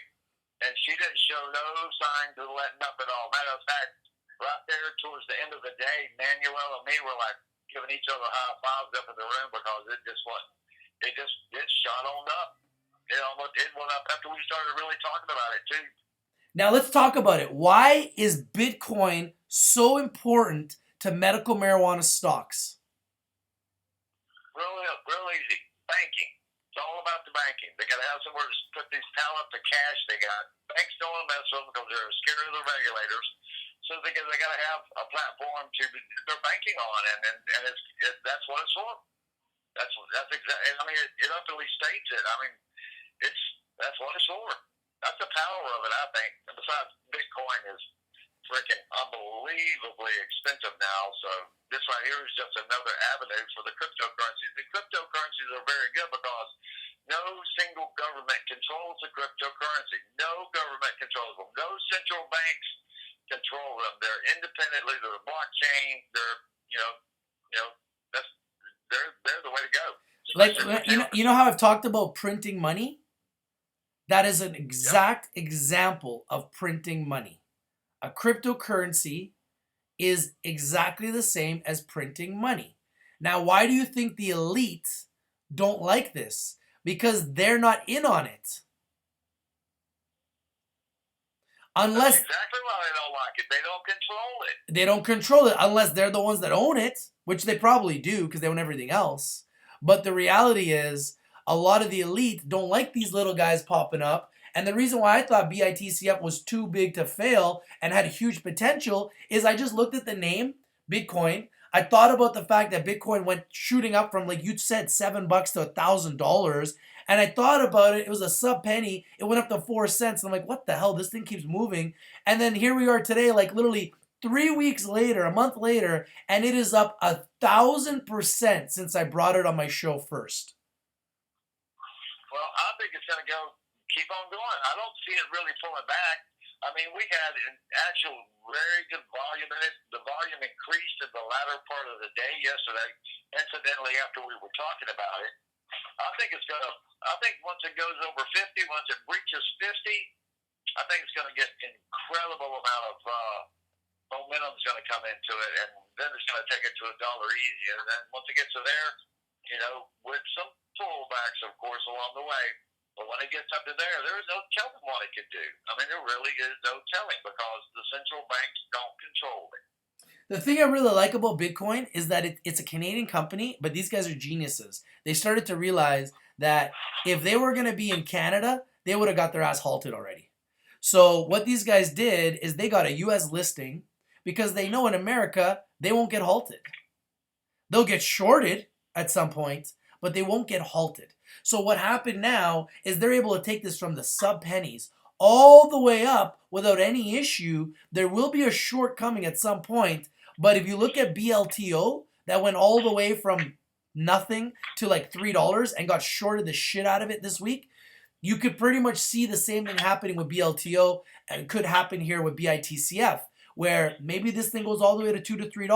S3: And she didn't show no signs of letting up at all. Matter of fact, right there towards the end of the day, Manuel and me were like giving each other high fives up in the room because it just wasn't. It shot on up. It went up after we started really talking about it too.
S1: Now let's talk about it. Why is Bitcoin so important to medical marijuana stocks?
S3: Real easy. Banking. It's all about the banking. They got to have somewhere to put these talent, the cash they got. Banks don't want to mess with them because they're scared of the regulators. So they got to have a platform to do their banking on, and that's what it's for. That's exactly. I mean, it utterly states it. I mean, that's what it's for. That's the power of it, I think. And besides, Bitcoin is freaking unbelievably expensive now. So this right here is just another avenue for the cryptocurrencies. The cryptocurrencies are very good because no single government controls the cryptocurrency. No government controls them. No central banks control them. They're independently. They're a blockchain. They're the way to go.
S1: Like you know how I've talked about printing money? That is an exact example of printing money. A cryptocurrency is exactly the same as printing money. Now, why do you think the elite don't like this because they're not in on it. Unless
S3: That's exactly why they don't like it. They don't control it.
S1: they don't control it, unless they're the ones that own it, which they probably do because they own everything else. But the reality is, a lot of the elite don't like these little guys popping up. And the reason why I thought BITCF was too big to fail and had huge potential is I just looked at the name, Bitcoin. I thought about the fact that Bitcoin went shooting up from, like you said, $7 to $1,000. And I thought about it. It was a sub penny. It went up to 4 cents. And I'm like, what the hell? This thing keeps moving. And then here we are today, like literally 3 weeks later, a month later, and it is up 1,000% since I brought it on my show first.
S3: Well, I think it's going to keep on going. I don't see it really pulling back. I mean, we had an actual very good volume in it. The volume increased in the latter part of the day yesterday, incidentally, after we were talking about it. I think once it goes over 50, once it reaches 50, I think it's going to get incredible amount of momentum is going to come into it, and then it's going to take it to $1 easy. And then once it gets to there, with some pullbacks, of course, along the way. But when it gets up to there is no telling what it could do. I mean, there really is no telling because the central banks don't control it.
S1: The thing I really like about Bitcoin is that it's a Canadian company, but these guys are geniuses. They started to realize that if they were going to be in Canada, they would have got their ass halted already. So what these guys did is they got a U.S. listing because they know in America they won't get halted. They'll get shorted at some point, but they won't get halted. So what happened now is they're able to take this from the sub pennies all the way up without any issue. There will be a short coming at some point, but if you look at BLTO, that went all the way from nothing to like $3 and got shorted the shit out of it this week. You could pretty much see the same thing happening with BLTO, and it could happen here with BITCF, where maybe this thing goes all the way to $2 to $3,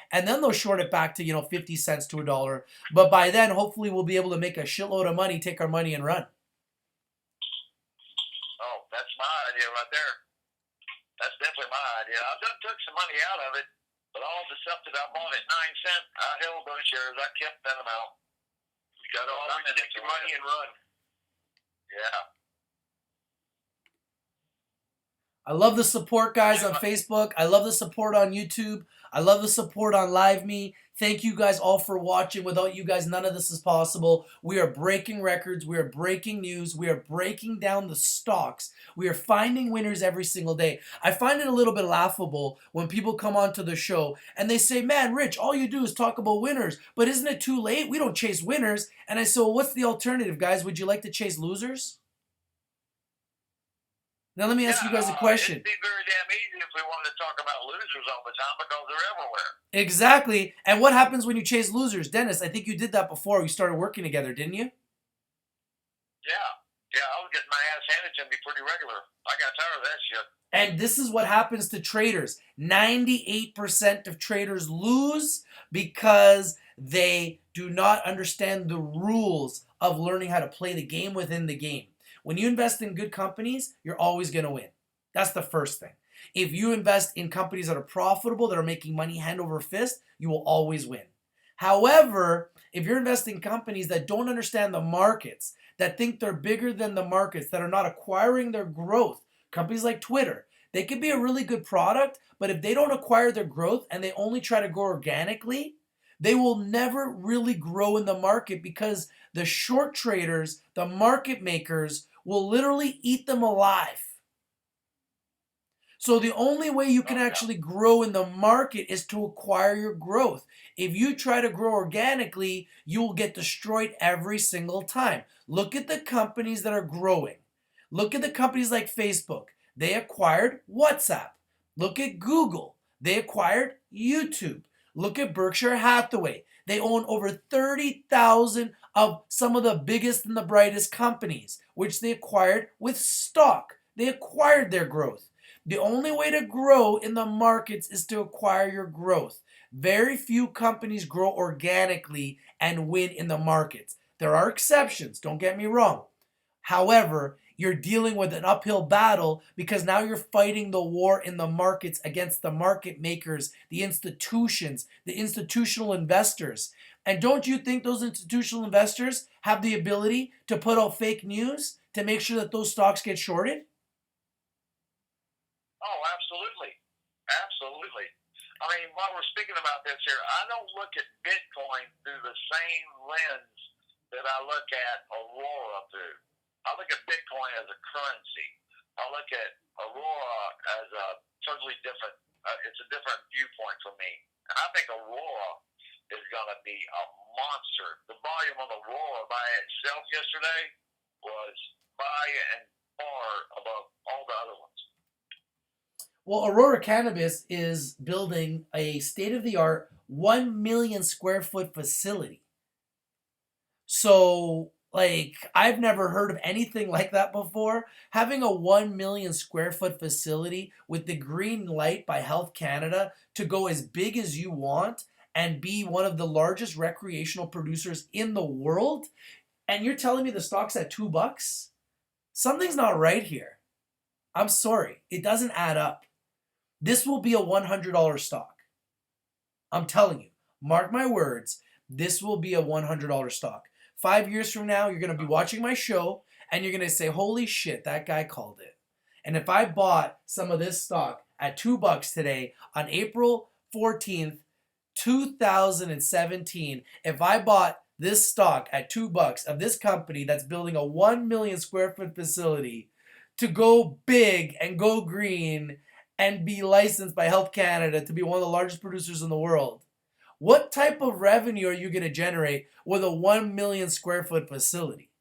S1: and then they'll short it back to 50 cents to $1. But by then, hopefully, we'll be able to make a shitload of money, take our money, and run.
S3: Oh, that's my idea right there. That's definitely my idea. I just took some money out of it, but all the stuff that I bought at 9 cents, I held those shares. I kept that amount. You got to always take your money and run. Yeah.
S1: I love the support, guys, on Facebook. I love the support on YouTube. I love the support on LiveMe. Thank you guys all for watching. Without you guys, none of this is possible. We are breaking records. We are breaking news. We are breaking down the stocks. We are finding winners every single day. I find it a little bit laughable when people come onto the show and they say, man, Rich, all you do is talk about winners. But isn't it too late? We don't chase winners. And I say, well, what's the alternative, guys? Would you like to chase losers? Now let me ask you guys a question.
S3: It'd be very damn easy if we wanted to talk about losers all the time because they're everywhere.
S1: Exactly. And what happens when you chase losers? Dennis, I think you did that before we started working together, didn't you?
S3: Yeah. Yeah, I was getting my ass handed to me pretty regular. I got tired of that shit.
S1: And this is what happens to traders. 98% of traders lose because they do not understand the rules of learning how to play the game within the game. When you invest in good companies, you're always going to win. That's the first thing. If you invest in companies that are profitable, that are making money hand over fist, you will always win. However, if you're investing in companies that don't understand the markets, that think they're bigger than the markets, that are not acquiring their growth, companies like Twitter, they could be a really good product, but if they don't acquire their growth and they only try to grow organically, they will never really grow in the market because the short traders, the market makers, will literally eat them alive. So the only way you can actually grow in the market is to acquire your growth. If you try to grow organically, you will get destroyed every single time. Look at the companies that are growing. Look at the companies like Facebook. They acquired WhatsApp. Look at Google. They acquired YouTube. Look at Berkshire Hathaway. They own over 30,000 of some of the biggest and the brightest companies, which they acquired with stock. They acquired their growth. The only way to grow in the markets is to acquire your growth. Very few companies grow organically and win in the markets. There are exceptions, don't get me wrong. However, you're dealing with an uphill battle because now you're fighting the war in the markets against the market makers, the institutions, the institutional investors. And don't you think those institutional investors have the ability to put out fake news to make sure that those stocks get shorted?
S3: Oh, absolutely. Absolutely. I mean, while we're speaking about this here, I don't look at Bitcoin through the same lens that I look at Aurora through. I look at Bitcoin as a currency. I look at Aurora as a totally different, it's a different viewpoint for me. And I think Aurora is going to be a monster. The volume on Aurora by itself yesterday was by and far above all the other ones.
S1: Well, Aurora Cannabis is building a state-of-the-art 1 million square foot facility. So, like, I've never heard of anything like that before. Having a 1 million square foot facility with the green light by Health Canada to go as big as you want and be one of the largest recreational producers in the world, and you're telling me the stock's at $2? Something's not right here. I'm sorry. It doesn't add up. This will be a $100 stock. I'm telling you. Mark my words. This will be a $100 stock. 5 years from now, you're going to be watching my show, and you're going to say, holy shit, that guy called it. And if I bought some of this stock at $2 today on April 14th, 2017, if I bought this stock at $2 of this company that's building a 1 million square foot facility to go big and go green and be licensed by Health Canada to be one of the largest producers in the world, what type of revenue are you going to generate with a 1 million square foot facility?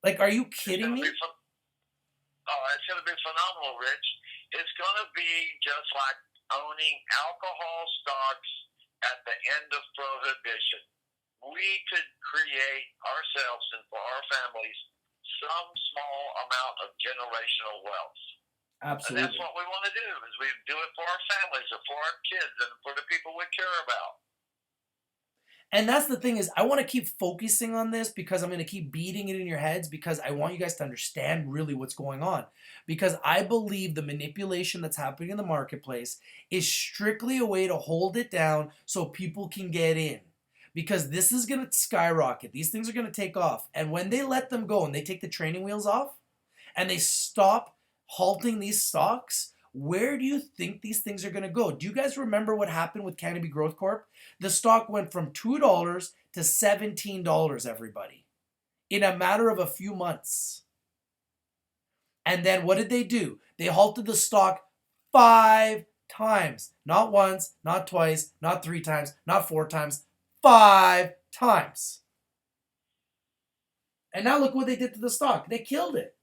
S1: Like, are you kidding me?
S3: It's going to be phenomenal, Rich. It's going to be just like owning alcohol stocks at the end of prohibition. We could create ourselves and for our families some small amount of generational wealth.
S1: Absolutely.
S3: And that's what we want to do, is we do it for our families or for our kids and for the people we care about.
S1: And that's the thing is, I want to keep focusing on this because I'm going to keep beating it in your heads because I want you guys to understand really what's going on. Because I believe the manipulation that's happening in the marketplace is strictly a way to hold it down so people can get in. Because this is going to skyrocket. These things are going to take off. And when they let them go and they take the training wheels off and they stop halting these stocks, where do you think these things are going to go? Do you guys remember what happened with Canopy Growth Corp? The stock went from $2 to $17, everybody, in a matter of a few months. And then what did they do? They halted the stock 5 times. Not once, not twice, not 3 times, not 4 times, 5 times. And now look what they did to the stock. They killed it.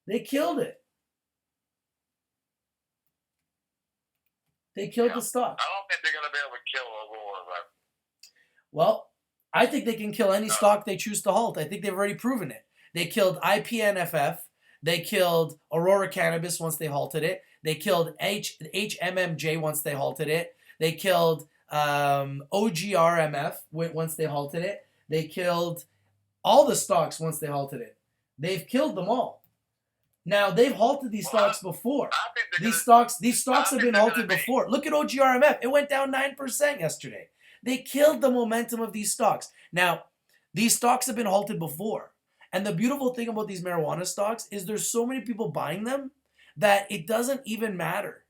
S1: They killed it. They killed the stock.
S3: I don't think they're going to be able to kill Aurora, though.
S1: Well, I think they can kill any stock they choose to halt. I think they've already proven it. They killed IPNFF. They killed Aurora Cannabis once they halted it. They killed HMMJ once they halted it. They killed OGRMF once they halted it. They killed all the stocks once they halted it. They've killed them all. Now, they've halted these stocks before. These stocks have been halted before. Look at OGRMF. It went down 9% yesterday. They killed the momentum of these stocks. Now, these stocks have been halted before. And the beautiful thing about these marijuana stocks is there's so many people buying them that it doesn't even matter.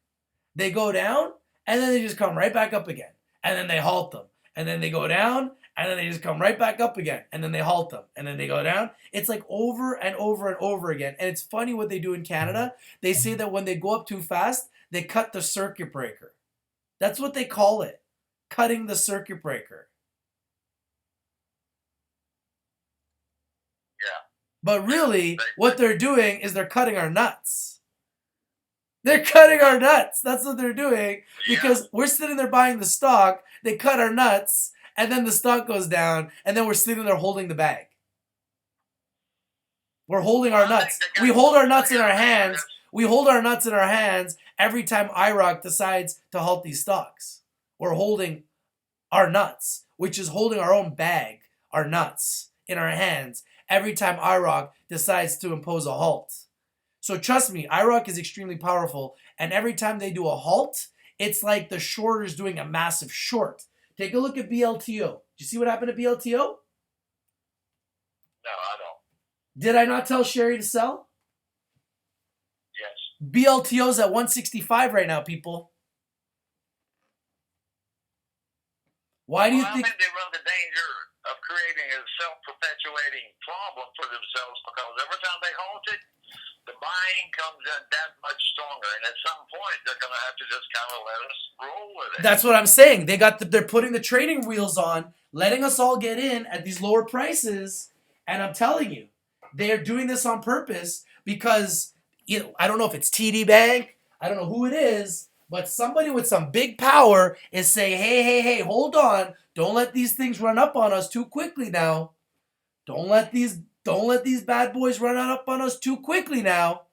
S1: They go down, and then they just come right back up again. And then they halt them. And then they go down, and then they just come right back up again. And then they halt them. And then they go down. It's like over and over and over again. And it's funny what they do in Canada. They say that when they go up too fast, they cut the circuit breaker. That's what they call it. Cutting the circuit breaker.
S3: Yeah.
S1: But really, what they're doing is they're cutting our nuts. They're cutting our nuts. That's what they're doing. Because we're sitting there buying the stock. They cut our nuts. And then the stock goes down, and then we're sitting there holding the bag. We're holding our nuts. We hold our nuts in our hands. We hold our nuts in our hands every time IROC decides to halt these stocks. We're holding our nuts, which is holding our own bag, our nuts, in our hands every time IROC decides to impose a halt. So trust me, IROC is extremely powerful, and every time they do a halt, it's like the shorters doing a massive short Take a look at BLTO. Did you see what happened to BLTO?
S3: No, I don't.
S1: Did I not tell Sherry to sell?
S3: Yes.
S1: BLTO's at 165 right now, people. Why do you
S3: I
S1: think?
S3: think they run the danger of creating a self-perpetuating problem for themselves because every time they halt it, the buying comes in that much stronger, and at some point they're going to have to just kind of let us roll with it.
S1: That's what I'm saying. They're putting the trading wheels on, letting us all get in at these lower prices, and I'm telling you, they are doing this on purpose because I don't know if it's TD Bank, I don't know who it is, but somebody with some big power is saying, hey, hold on, don't let these things run up on us too quickly now. Don't let these bad boys run up on us too quickly now.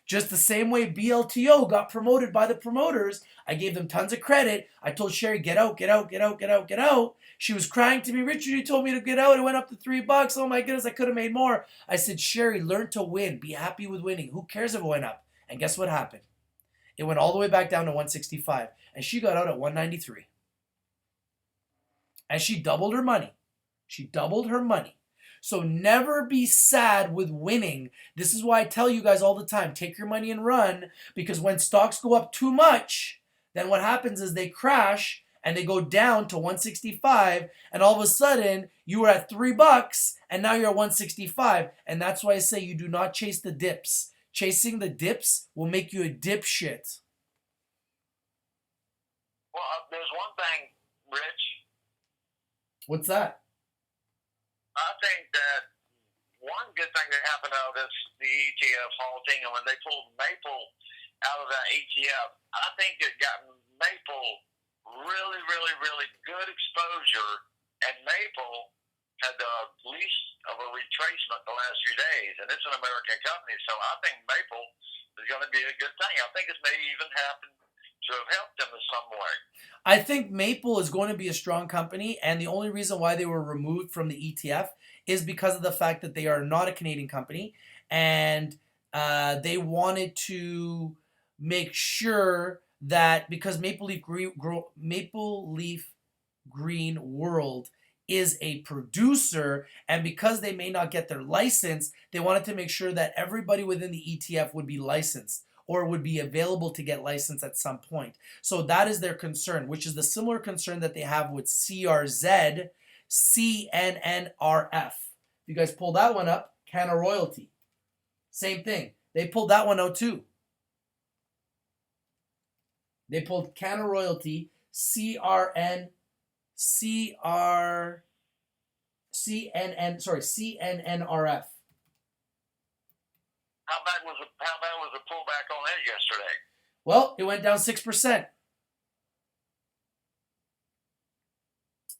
S1: Just the same way BLTO got promoted by the promoters. I gave them tons of credit. I told Sherry, get out. She was crying to me, Richard, you told me to get out. It went up to $3. Oh my goodness, I could have made more. I said, Sherry, learn to win. Be happy with winning. Who cares if it went up? And guess what happened? It went all the way back down to 165. And she got out at 193. And she doubled her money. So never be sad with winning. This is why I tell you guys all the time, take your money and run, because when stocks go up too much, then what happens is they crash and they go down to 165, and all of a sudden you were at $3 and now you're at 165. And that's why I say you do not chase the dips. Chasing the dips will make you a dipshit.
S3: Well, there's one thing, Rich.
S1: What's that?
S3: I think that one good thing that happened out of this, the ETF halting, and when they pulled Maple out of that ETF, I think it got Maple really, really, really good exposure, and Maple had the least of a retracement the last few days, and it's an American company, so I think Maple is going to be a good thing. I think it's maybe even happened to have helped them in some way.
S1: I think Maple is going to be a strong company, and the only reason why they were removed from the ETF is because of the fact that they are not a Canadian company, and they wanted to make sure that because Maple Leaf Green World is a producer, and because they may not get their license, they wanted to make sure that everybody within the ETF would be licensed or would be available to get licensed at some point. So that is their concern, which is the similar concern that they have with CRZ, CNNRF. You guys pull that one up, Canada Royalty. Same thing. They pulled that one out too. They pulled Canada Royalty, CNNRF.
S3: How bad was the pullback on it yesterday?
S1: Well, it went down 6%.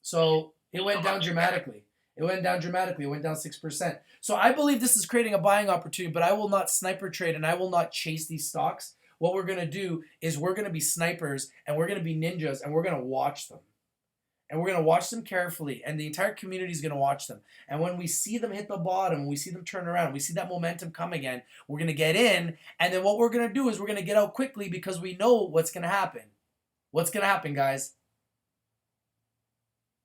S1: So it went down dramatically. It went down 6%. So I believe this is creating a buying opportunity, but I will not sniper trade and I will not chase these stocks. What we're going to do is we're going to be snipers and we're going to be ninjas and we're going to watch them. And we're going to watch them carefully, and the entire community is going to watch them. And when we see them hit the bottom, when we see them turn around, we see that momentum come again, we're going to get in, and then what we're going to do is we're going to get out quickly because we know what's going to happen. What's going to happen, guys?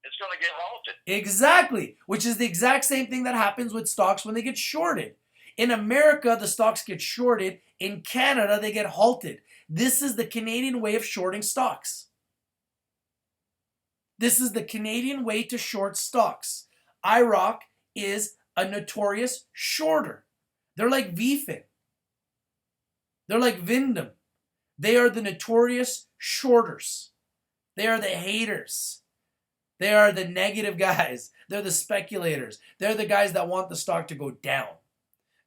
S3: It's going to get halted.
S1: Exactly, which is the exact same thing that happens with stocks when they get shorted. In America, the stocks get shorted. In Canada, they get halted. This is the Canadian way of shorting stocks. This is the Canadian way to short stocks. IROC is a notorious shorter. They're like VFin. They're like Vindom. They are the notorious shorters. They are the haters. They are the negative guys. They're the speculators. They're the guys that want the stock to go down.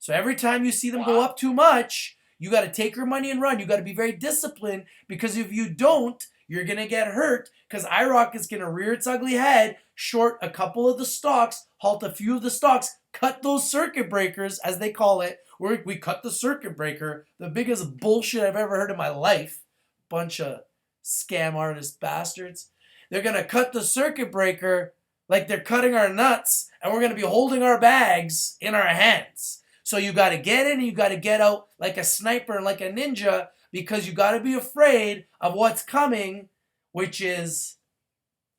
S1: So every time you see them go up too much, you got to take your money and run. You got to be very disciplined, because if you don't, you're going to get hurt, because IROC is going to rear its ugly head, short a couple of the stocks, halt a few of the stocks, cut those circuit breakers, as they call it. We cut the circuit breaker, the biggest bullshit I've ever heard in my life. Bunch of scam artist bastards. They're going to cut the circuit breaker like they're cutting our nuts, and we're going to be holding our bags in our hands. So you got to get in and you got to get out like a sniper and like a ninja, because you got to be afraid of what's coming, which is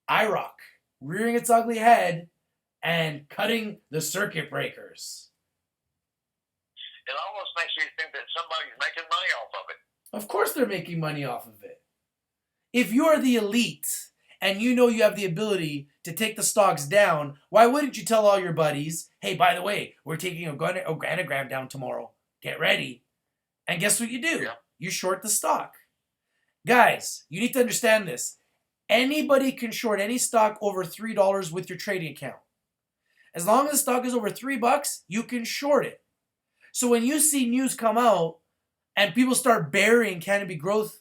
S1: IROC, rearing its ugly head and cutting the circuit breakers.
S3: It almost makes you think that somebody's making money off of it.
S1: Of course they're making money off of it. If you're the elite and you know you have the ability to take the stocks down, why wouldn't you tell all your buddies, hey, by the way, we're taking a organogram down tomorrow. Get ready. And guess what you do?
S3: Yeah.
S1: You short the stock. Guys, you need to understand this. Anybody can short any stock over $3 with your trading account. As long as the stock is over $3, you can short it. So when you see news come out and people start burying Canopy Growth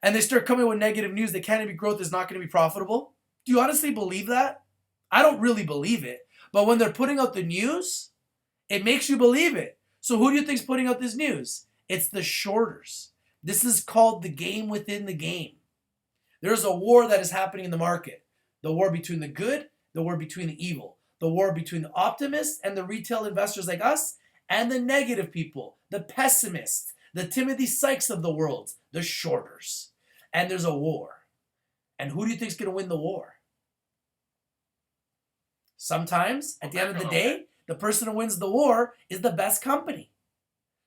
S1: and they start coming with negative news that Canopy Growth is not going to be profitable, do you honestly believe that? I don't really believe it. But when they're putting out the news, it makes you believe it. So who do you think's putting out this news? It's the shorters. This is called the game within the game. There's a war that is happening in the market. The war between the good, the war between the evil. The war between the optimists and the retail investors like us, and the negative people, the pessimists, the Timothy Sykes of the world, the shorters. And there's a war. And who do you think's going to win the war? Sometimes, at the end of the day, the person who wins the war is the best company.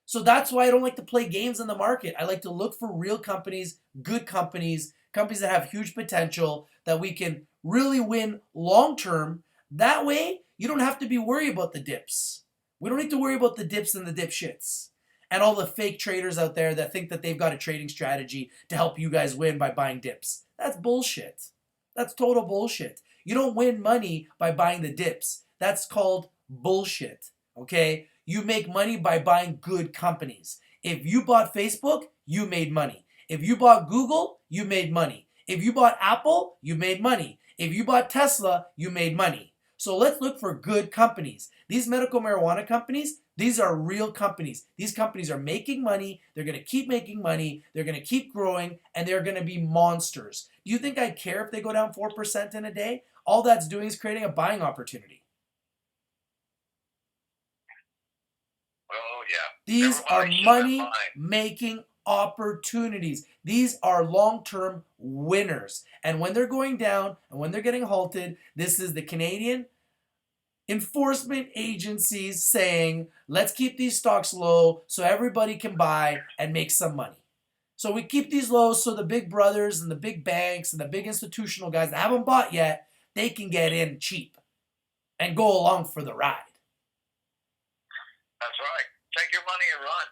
S1: So that's why I don't like to play games in the market. I like to look for real companies, good companies, companies that have huge potential, that we can really win long term. That way, you don't have to be worried about the dips. We don't need to worry about the dips and the dipshits and all the fake traders out there that think that they've got a trading strategy to help you guys win by buying dips. That's bullshit. That's total bullshit. You don't win money by buying the dips. That's called bullshit, okay? You make money by buying good companies. If you bought Facebook, you made money. If you bought Google, you made money. If you bought Apple, you made money. If you bought Tesla, you made money. So let's look for good companies. These medical marijuana companies, these are real companies. These companies are making money. They're going to keep making money. They're going to keep growing, and they're going to be monsters. Do you think I care if they go down 4% in a day? All that's doing is creating a buying opportunity.
S3: Oh, yeah.
S1: These are money-making opportunities. These are long-term winners. And when they're going down and when they're getting halted, this is the Canadian enforcement agencies saying, let's keep these stocks low so everybody can buy and make some money. So we keep these low so the big brothers and the big banks and the big institutional guys that haven't bought yet, they can get in cheap and go along for the ride.
S3: That's right. Take your money and run.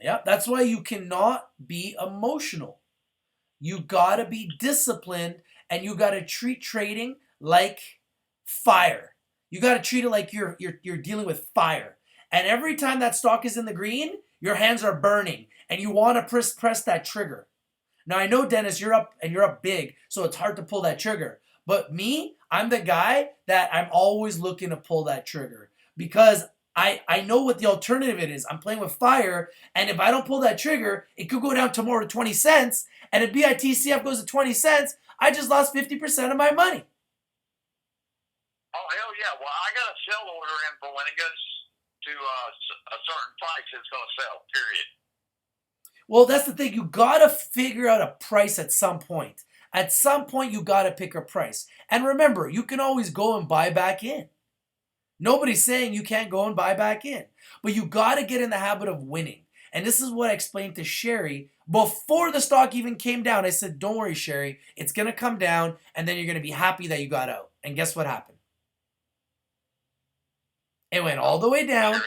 S1: Yeah, that's why you cannot be emotional. You gotta be disciplined, and you gotta treat trading like fire. You gotta treat it like you're dealing with fire. And every time that stock is in the green, your hands are burning, and you want to press that trigger. Now I know, Dennis, you're up big, so it's hard to pull that trigger. But me, I'm the guy that I'm always looking to pull that trigger because I know what the alternative it is. I'm playing with fire, and if I don't pull that trigger, it could go down tomorrow to 20 cents, and if BITCF goes to 20 cents, I just lost 50% of my money.
S3: Oh, hell yeah. Well, I got a sell order in for when it goes to a certain price, it's going to sell, period.
S1: Well, that's the thing. You got to figure out a price at some point. At some point, you got to pick a price. And remember, you can always go and buy back in. Nobody's saying you can't go and buy back in. But you got to get in the habit of winning. And this is what I explained to Sherry before the stock even came down. I said, don't worry, Sherry. It's going to come down, and then you're going to be happy that you got out. And guess what happened? It went all the way down.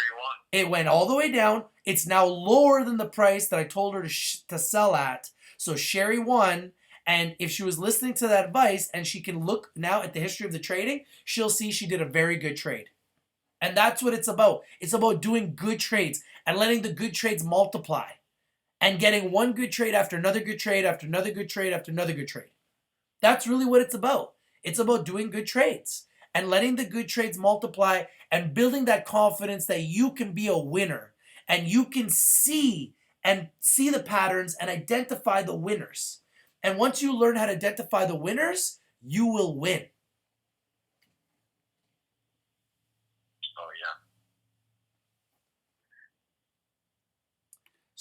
S1: It went all the way down. It's now lower than the price that I told her to sell at. So Sherry won. And if she was listening to that advice and she can look now at the history of the trading, she'll see she did a very good trade. And that's what it's about. It's about doing good trades and letting the good trades multiply and getting one good trade after another good trade after another good trade after another good trade. That's really what it's about. It's about doing good trades and letting the good trades multiply and building that confidence that you can be a winner and you can see the patterns and identify the winners. And once you learn how to identify the winners, you will win.
S3: Oh, yeah.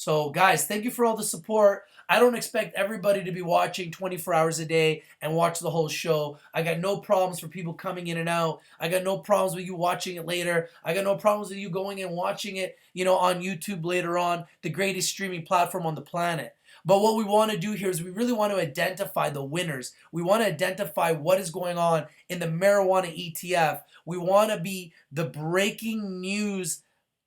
S1: So guys, thank you for all the support. I don't expect everybody to be watching 24 hours a day and watch the whole show. I got no problems for people coming in and out. I got no problems with you watching it later. I got no problems with you going and watching it, on YouTube later on, the greatest streaming platform on the planet. But what we want to do here is we really want to identify the winners. We want to identify what is going on in the marijuana ETF. We want to be the breaking news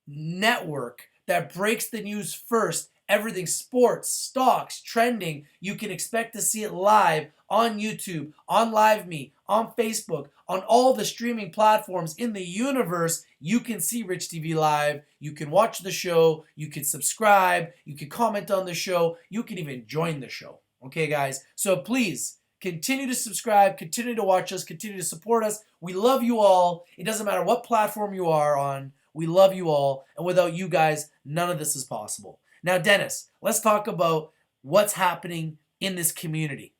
S1: network that breaks the news first. Everything sports, stocks, trending. You can expect to see it live on YouTube, on LiveMe, on Facebook, on all the streaming platforms in the universe. You can see Rich TV Live. You can watch the show. You can subscribe. You can comment on the show. You can even join the show. Okay, guys? So please continue to subscribe, continue to watch us, continue to support us. We love you all. It doesn't matter what platform you are on. We love you all, and without you guys, none of this is possible. Now, Dennis, let's talk about what's happening in this community.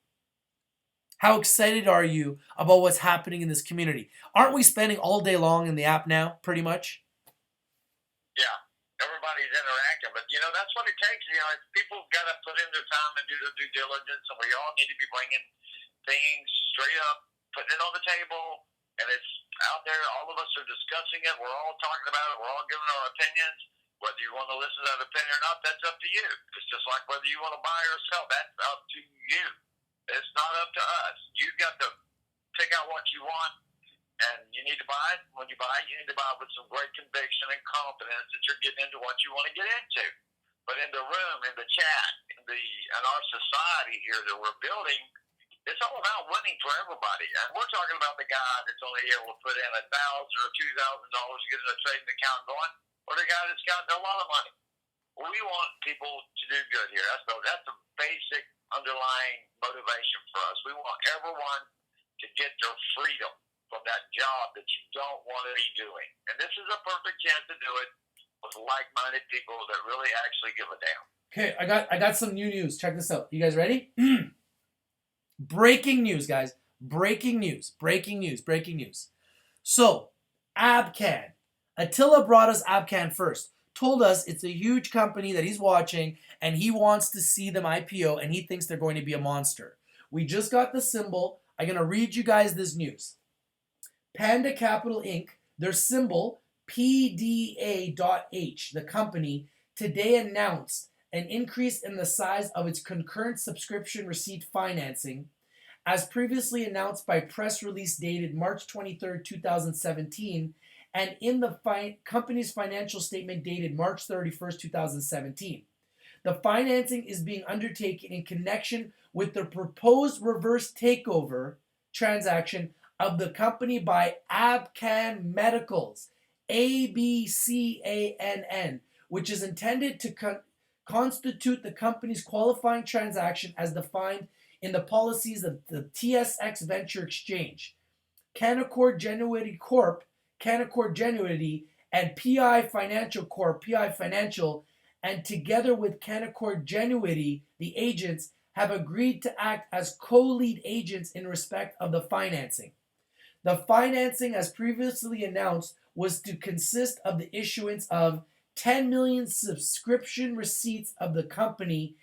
S1: How excited are you about what's happening in this community? Aren't we spending all day long in the app now, pretty much?
S3: Yeah, everybody's interacting, but that's what it takes. People got to put in their time and do their due diligence, and we all need to be bringing things straight up, putting it on the table, and it's out there. All of us are discussing it. We're all talking about it. We're all giving our opinions. Whether you want to listen to that opinion or not, that's up to you. It's just like whether you want to buy or sell. That's up to you. It's not up to us. You got to pick out what you want, and you need to buy it. When you buy it, you need to buy it with some great conviction and confidence that you're getting into what you want to get into. But in the room, in the chat, in our society here that we're building, it's all about winning for everybody. And we're talking about the guy that's only able to put in $1,000 or $2,000 to get in a trading account going, or the guy that's got a lot of money. We want people to do good here. That's the basic underlying motivation for us. We want everyone to get their freedom from that job that you don't want to be doing. And this is a perfect chance to do it with like-minded people that really actually give a damn.
S1: Okay, I got some new news. Check this out. You guys ready? Breaking news, guys. Breaking news. So, Abcan. Attila brought us Abcan first. Told us it's a huge company that he's watching and he wants to see them IPO and he thinks they're going to be a monster. We just got the symbol. I'm going to read you guys this news. Panda Capital Inc., their symbol, PDA.H, the company, today announced an increase in the size of its concurrent subscription receipt financing, as previously announced by press release dated March 23, 2017, and in the company's financial statement dated March 31, 2017. The financing is being undertaken in connection with the proposed reverse takeover transaction of the company by Abcan Medicals, ABCANN, which is intended to constitute the company's qualifying transaction as defined in the policies of the TSX Venture Exchange. Canaccord Genuity Corp, Canaccord Genuity, and PI Financial Corp, PI Financial, and together with Canaccord Genuity, the agents, have agreed to act as co-lead agents in respect of the financing. The financing, as previously announced, was to consist of the issuance of 10 million subscription receipts of the company,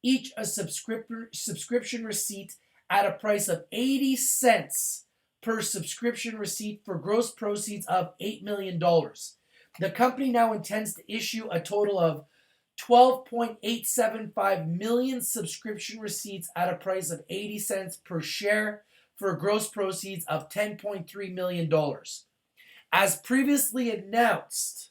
S1: each a subscription receipt at a price of 80 cents per subscription receipt for gross proceeds of $8 million. The company now intends to issue a total of 12.875 million subscription receipts at a price of 80 cents per share for gross proceeds of $10.3 million. As previously announced,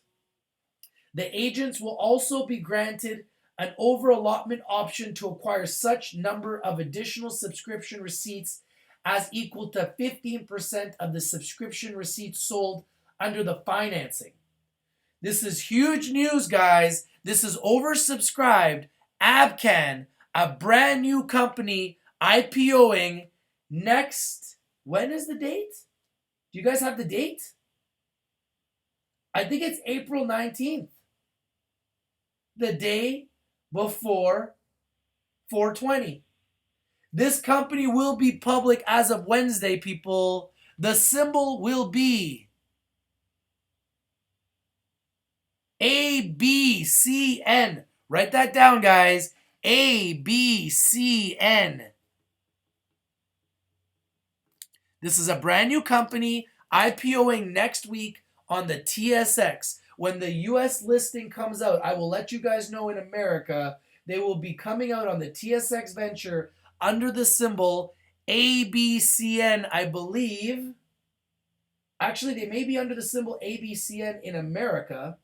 S1: the agents will also be granted an over-allotment option to acquire such number of additional subscription receipts as equal to 15% of the subscription receipts sold under the financing. This is huge news, guys. This is oversubscribed. Abcan, a brand new company IPOing next. When is the date? Do you guys have the date? I think it's April 19th. The day before 420. This company will be public as of Wednesday, people. The symbol will be ABCN. Write that down, guys. ABCN. This is a brand new company IPOing next week on the TSX. When the US listing comes out, I will let you guys know in America, they will be coming out on the TSX Venture under the symbol ABCN, I believe. Actually, they may be under the symbol ABCN in America.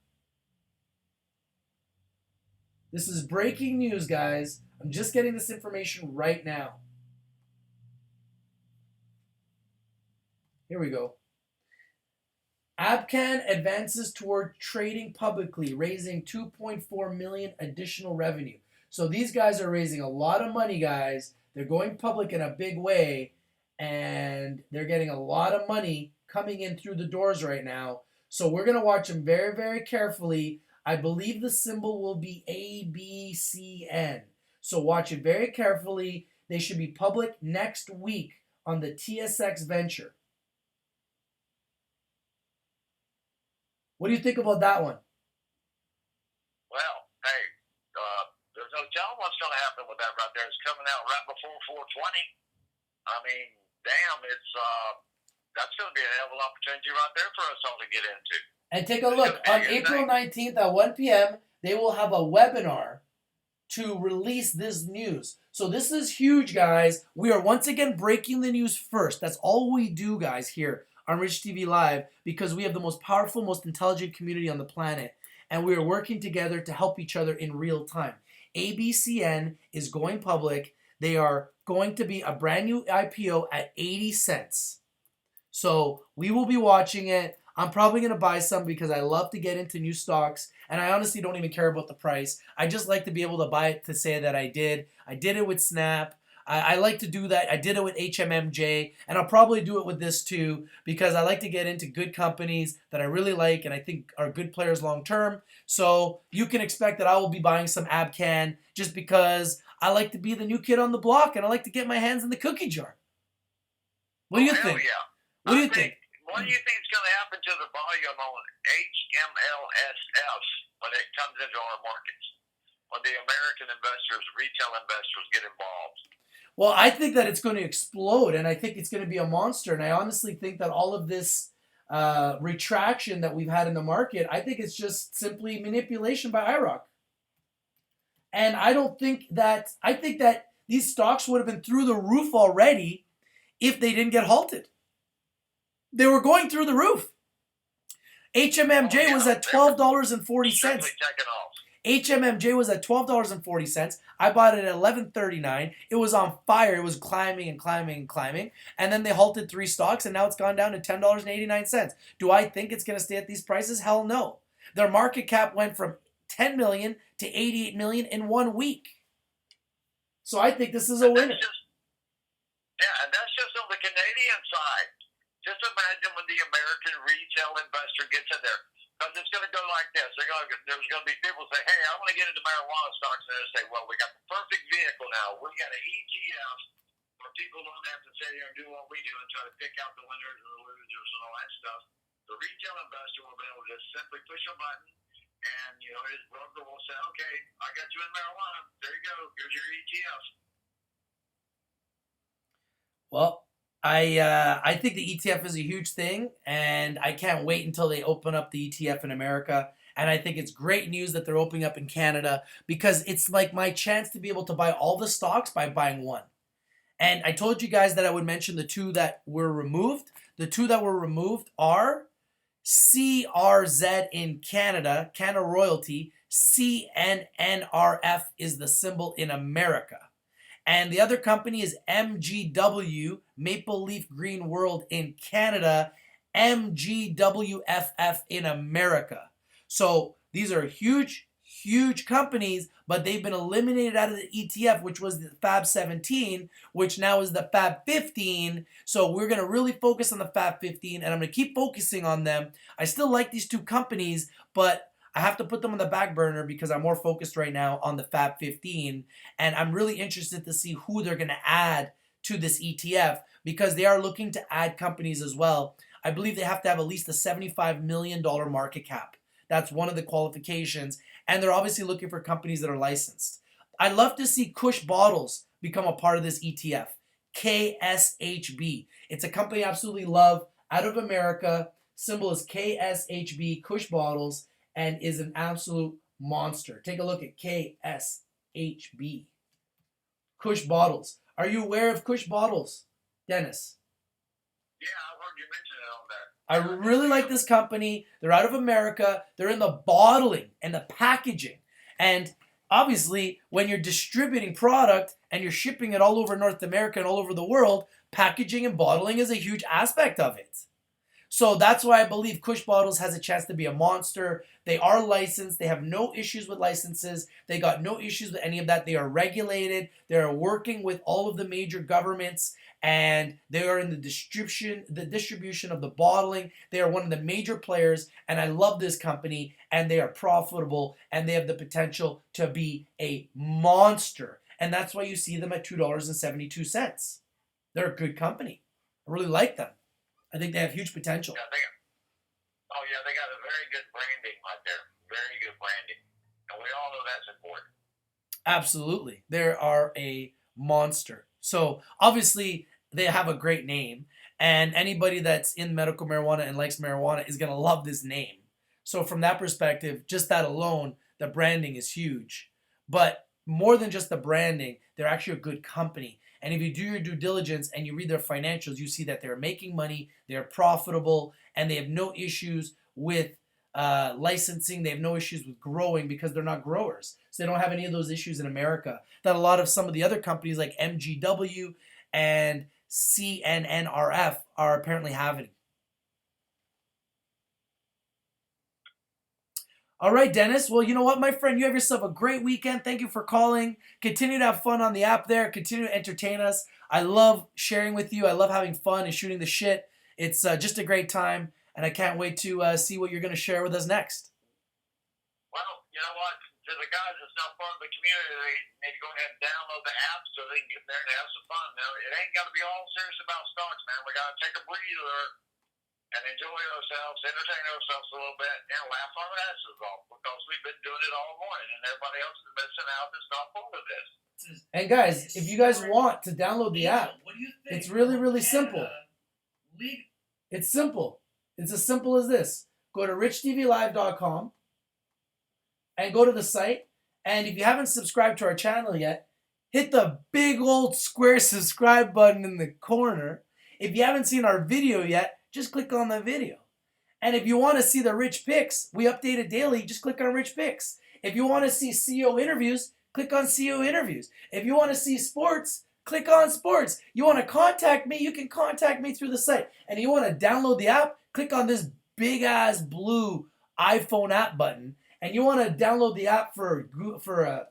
S1: This is breaking news, guys. I'm just getting this information right now. Here we go. Abcan advances toward trading publicly, raising $2.4 million additional revenue. So these guys are raising a lot of money, guys. They're going public in a big way, and they're getting a lot of money coming in through the doors right now. So we're going to watch them very, very carefully. I believe the symbol will be ABCN. So watch it very carefully. They should be public next week on the TSX Venture. What do you think about that one?
S3: Well, hey, there's no telling what's going to happen with that right there. It's coming out right before 420. I mean, damn, that's going to be a hell of an opportunity right there for us all to get into.
S1: And take a look. On April 19th at 1 p.m., they will have a webinar to release this news. So this is huge, guys. We are once again breaking the news first. That's all we do, guys, here on Rich TV Live, because we have the most powerful, most intelligent community on the planet, and we are working together to help each other in real time. ABCN is going public. They are going to be a brand new IPO at 80 cents. So we will be watching it. I'm probably going to buy some because I love to get into new stocks, and I honestly don't even care about the price. I just like to be able to buy it to say that I did. I did it with Snap. I like to do that. I did it with HMMJ, and I'll probably do it with this too, because I like to get into good companies that I really like and I think are good players long term. So you can expect that I will be buying some Abcan just because I like to be the new kid on the block and I like to get my hands in the cookie jar. What do you think?
S3: Yeah.
S1: What do you think?
S3: What do you think is going to happen to the volume on HMLSF when it comes into our markets? When the American investors, retail investors get involved?
S1: Well, I think that it's going to explode, and I think it's going to be a monster. And I honestly think that all of this retraction that we've had in the market, I think it's just simply manipulation by IROC. And I think that these stocks would have been through the roof already if they didn't get halted. They were going through the roof. HMMJ was at $12.40. HMMJ was at $12.40. I bought it at $11.39. It was on fire. It was climbing and climbing and climbing. And then they halted 3 stocks, and now it's gone down to $10.89. Do I think it's going to stay at these prices? Hell no. Their market cap went from $10 million to $88 million in 1 week. So I think this is a winner.
S3: And that's just on the Canadian side. Just imagine when the American retail investor gets in there. Because it's going to go like this. There's going to be people say, hey, I want to get into marijuana stocks. And they say, well, we got the perfect vehicle now. We got an ETF where people don't have to sit here and do what we do and try to pick out the winners and the losers and all that stuff. The retail investor will be able to just simply push a button and, his broker will say, okay, I got you in marijuana. There you go. Here's your ETF.
S1: Well, I think the ETF is a huge thing, and I can't wait until they open up the ETF in America. And I think it's great news that they're opening up in Canada, because it's like my chance to be able to buy all the stocks by buying one. And I told you guys that I would mention the 2 that were removed. The 2 that were removed are CRZ in Canada, Canada Royalty. CNNRF is the symbol in America. And the other company is MGW, Maple Leaf Green World in Canada, MGWFF in America. So these are huge, huge companies, but they've been eliminated out of the ETF, which was the Fab 17, which now is the Fab 15. So we're going to really focus on the Fab 15, and I'm going to keep focusing on them. I still like these 2 companies, but I have to put them on the back burner because I'm more focused right now on the Fab 15, and I'm really interested to see who they're going to add to this ETF, because they are looking to add companies as well. I believe they have to have at least a $75 million market cap. That's one of the qualifications. And they're obviously looking for companies that are licensed. I'd love to see Kush Bottles become a part of this ETF. KSHB. It's a company I absolutely love, out of America. Symbol is KSHB, Kush Bottles, and is an absolute monster. Take a look at KSHB. Kush Bottles. Are you aware of Kush Bottles, Dennis?
S3: Yeah, I've heard you mention it on that.
S1: I really like this company. They're out of America. They're in the bottling and the packaging. And obviously, when you're distributing product and you're shipping it all over North America and all over the world, packaging and bottling is a huge aspect of it. So that's why I believe Kush Bottles has a chance to be a monster. They are licensed. They have no issues with licenses. They got no issues with any of that. They are regulated. They are working with all of the major governments, and they are in the distribution of the bottling. They are one of the major players, and I love this company, and they are profitable, and they have the potential to be a monster. And that's why you see them at $2.72. They're a good company. I really like them. I think they have huge potential.
S3: Yeah, they got a very good branding right there. Very good branding. And we all know that's important.
S1: Absolutely. They are a monster. So obviously they have a great name, and anybody that's in medical marijuana and likes marijuana is going to love this name. So from that perspective, just that alone, the branding is huge. But more than just the branding, they're actually a good company. And if you do your due diligence and you read their financials, you see that they're making money, they're profitable, and they have no issues with licensing. They have no issues with growing because they're not growers. So they don't have any of those issues in America that a lot of some of the other companies like MGW and CNNRF are apparently having. All right, Dennis. Well, you know what, my friend? You have yourself a great weekend. Thank you for calling. Continue to have fun on the app there. Continue to entertain us. I love sharing with you. I love having fun and shooting the shit. It's just a great time, and I can't wait to see what you're going to share with us next.
S3: Well, you know what? To the guys that's not part of the community, they need to go ahead and download the app so they can get there and have some fun. Now, it ain't got to be all serious about stocks, man. We got to take a breather and enjoy ourselves, entertain ourselves a little bit, and laugh our asses off because we've been doing it all morning, and everybody else is missing out that's not part of this.
S1: And guys, if you guys want to download the app,
S2: What do you think?
S1: it's really, really simple. It's simple. It's as simple as this. Go to richtvlive.com and go to the site. And if you haven't subscribed to our channel yet, hit the big old square subscribe button in the corner. If you haven't seen our video yet, just click on the video. And if you want to see the Rich Picks, we update it daily, just click on Rich Picks. If you want to see CEO interviews, click on CEO interviews. If you want to see sports, click on sports. You want to contact me, you can contact me through the site. And you want to download the app, click on this big ass blue iPhone app button. And you want to download the app for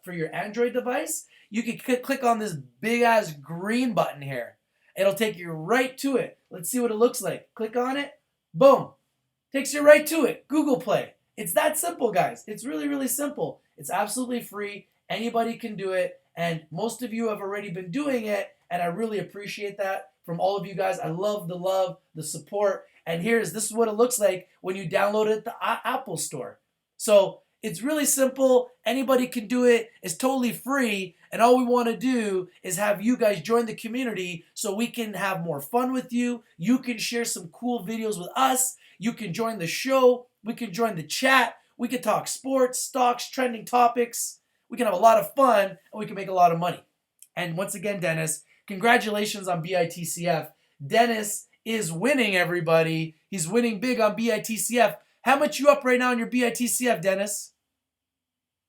S1: your Android device, you can click on this big ass green button here. It'll take you right to it. Let's see what it looks like. Click on it. Boom. Takes you right to it. Google Play. It's that simple, guys. It's really, really simple. It's absolutely free. Anybody can do it. And most of you have already been doing it. And I really appreciate that from all of you guys. I love, the support. And this is what it looks like when you download it at the Apple Store. So it's really simple. Anybody can do it. It's totally free. And all we want to do is have you guys join the community so we can have more fun with you. You can share some cool videos with us. You can join the show. We can join the chat. We can talk sports, stocks, trending topics. We can have a lot of fun, and we can make a lot of money. And once again, Dennis, congratulations on BITCF. Dennis is winning, everybody. He's winning big on BITCF. How much you up right now on your BITCF, Dennis?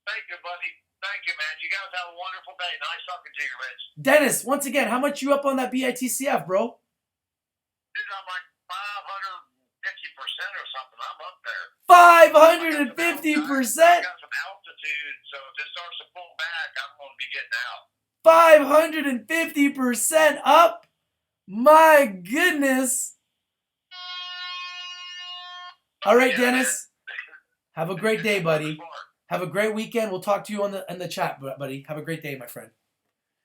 S3: Thank you, buddy. Thank you, man. You guys have a wonderful day. Nice talking to you, Rich.
S1: Dennis, once again, how much you up on that BITCF, bro?
S3: Dude, I'm like 550% or something. I'm up there.
S1: 550%?
S3: I got some altitude, so if it starts to pull back, I'm going to be getting out.
S1: 550% up? My goodness. All right, Dennis. Have a great day, buddy. Have a great weekend. We'll talk to you in the chat, buddy. Have a great day, my friend.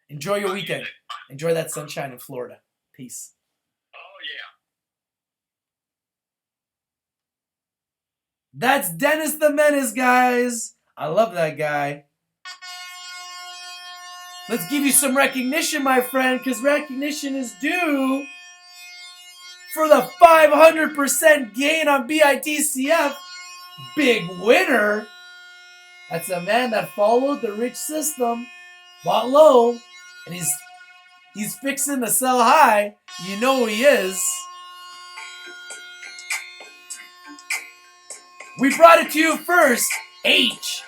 S1: Enjoy your weekend. Enjoy that sunshine in Florida. Peace.
S3: Oh, yeah.
S1: That's Dennis the Menace, guys. I love that guy. Let's give you some recognition, my friend, because recognition is due for the 500% gain on BITCF. Big winner. That's a man that followed the rich system, bought low, and he's fixing to sell high. You know who he is. We brought it to you first. HMLSF.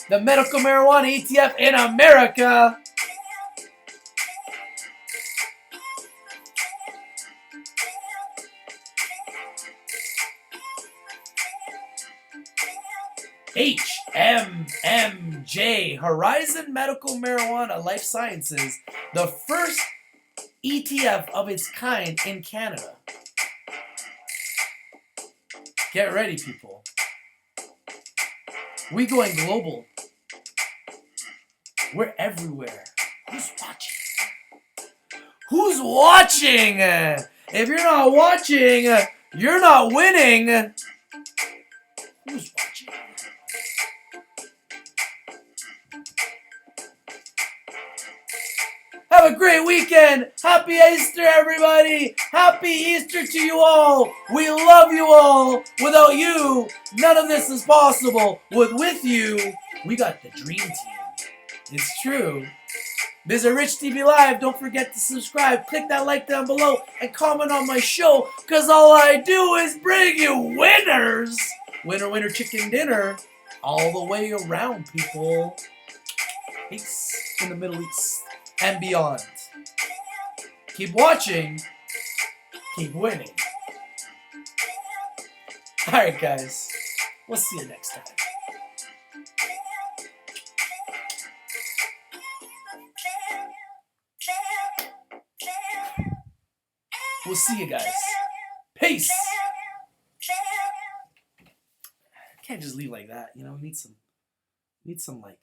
S1: The medical marijuana ETF in America. HMMJ, Horizon Medical Marijuana Life Sciences, the first ETF of its kind in Canada. Get ready, people. We going global. We're everywhere. Who's watching? Who's watching? If you're not watching, you're not winning. Who's watching? Have a great weekend. Happy Easter, everybody. Happy Easter to you all. We love you all. Without you, none of this is possible. With you, we got the dream team. It's true. Visit Rich TV Live. Don't forget to subscribe. Click that like down below and comment on my show, because all I do is bring you winners. Winner, winner, chicken dinner. All the way around, people. Peace in the Middle East and beyond. Keep watching. Keep winning. Alright, guys. We'll see you next time. We'll see you guys. Peace. Can't just leave like that, you know. Need some like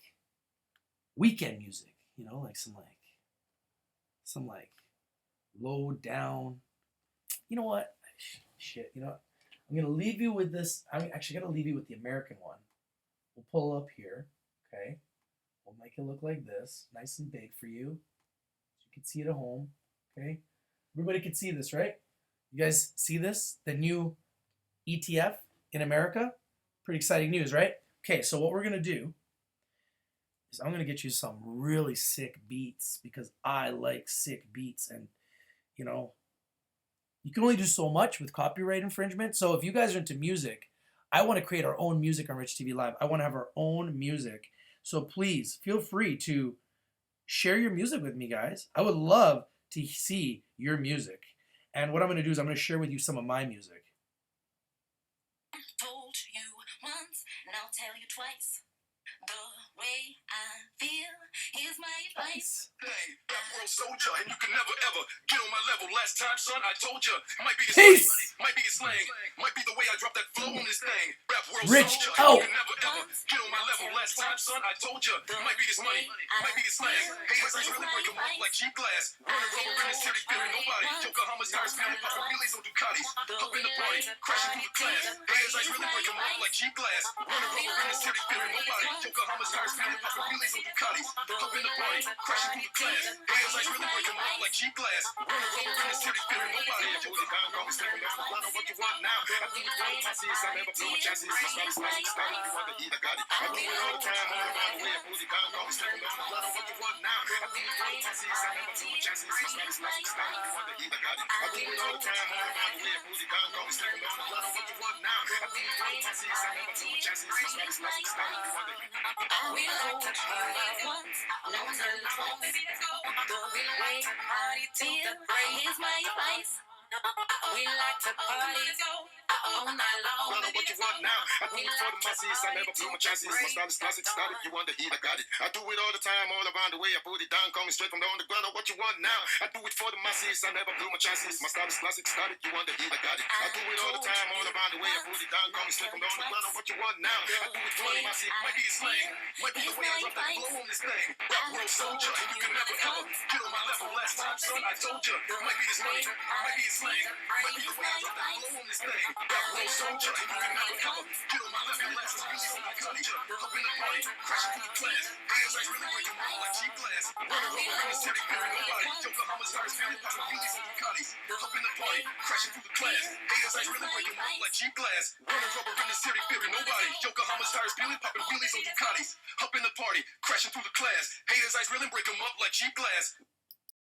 S1: weekend music, you know, like some low down. You know what? Shit, you know what? I'm gonna leave you with this. I'm actually gonna leave you with the American one. We'll pull up here, okay? We'll make it look like this, nice and big for you. So you can see it at home, okay? Everybody can see this, right? You guys see this? The new ETF in America? Pretty exciting news, right? Okay, so what we're going to do is I'm going to get you some really sick beats, because I like sick beats. And, you know, you can only do so much with copyright infringement. So if you guys are into music, I want to create our own music on Rich TV Live. I want to have our own music. So please feel free to share your music with me, guys. I would love to see your music. And what I'm going to do is I'm going to share with you some of my music.
S4: Told you once, and I'll tell you twice. The way I feel, here's my advice.
S5: Hey, rap world soldier, and you can never ever get on my level. Last time, son, I told you, might be his
S1: Peace.
S5: money, might be his slang, might be the way I drop that flow on this thing. Rap world
S1: Rich
S5: soldier,
S1: out.
S5: and you can never ever get on my level. Last time, son, I told you, might be his money, might be his slang. Haters, I really break 'em off like cheap glass. Running rubber in the city, feeling nobody. Yokohama's tires, pounding, popping wheelies on Ducatis. Up in the party, crashing through the class. Haters, I really break 'em off like cheap glass. Running rubber in the city, feeling nobody. Yokohama's tires, pounding, popping wheelies on Ducatis. Up in the party, crashing through the class. Haters, I really break 'em off like cheap glass. Running rubber in the city, feeling nobody. Jody Khan, always stepping down the line on what you want now. I think it's one of my seats, I never blow my chassis. My style is nice, style if you want to eat, I got it. I do it all the time, all around the way. Jody Khan, always stepping down the line on what you want now. I think it's one of my seats, I never blow my chassis. My style is nice, style if you want to eat, I got it. I do it all the time, all around the way. Jody Khan, always stepping down the line on what you want now. I think it's one of my seats, I never blow my chassis. My style is nice, style if you want to eat, I got it.
S4: I will hold you once, no one's heard it twice. The way I feel, here's my advice. We like to party, all night long.
S5: Well, what you want now? I do it for the masses. I never blew my chances. My style is classic. Started, you want the heat, I got it. I do it all the time, all around the way. I put it down, coming straight from the underground. What you want now? I do it for the masses. I never blew my chances. My style is classic. Started, you want the heat, I got it. I do it all the time, all around the way. I put it down, coming straight from the underground. What you want now? I do it for the masses. Might be the slang, might be the way I drop that flow on this thing. Rap world soldier, and you can never ever get on my level. Last time, son, I told you. Might be this money, might be the slang, might be the way I drop that flow on this thing. Rap world soldier, and you can never ever get on my level. Last time, son, I told you. Up in the party, crashing through the class. Hands like really breaking all like cheap glass. Running over in the city, fearing nobody. Yokohama's stars, feeling popping Billy's and Ducatis. Up in the party, crashing through the class. Hands like really breaking all like cheap glass. Running rubber in the city, fearing nobody. Yokohama's stars, feeling popping Billy's and Ducatis. Up in the party, crashing through the class. Haters ice really break them up like cheap glass.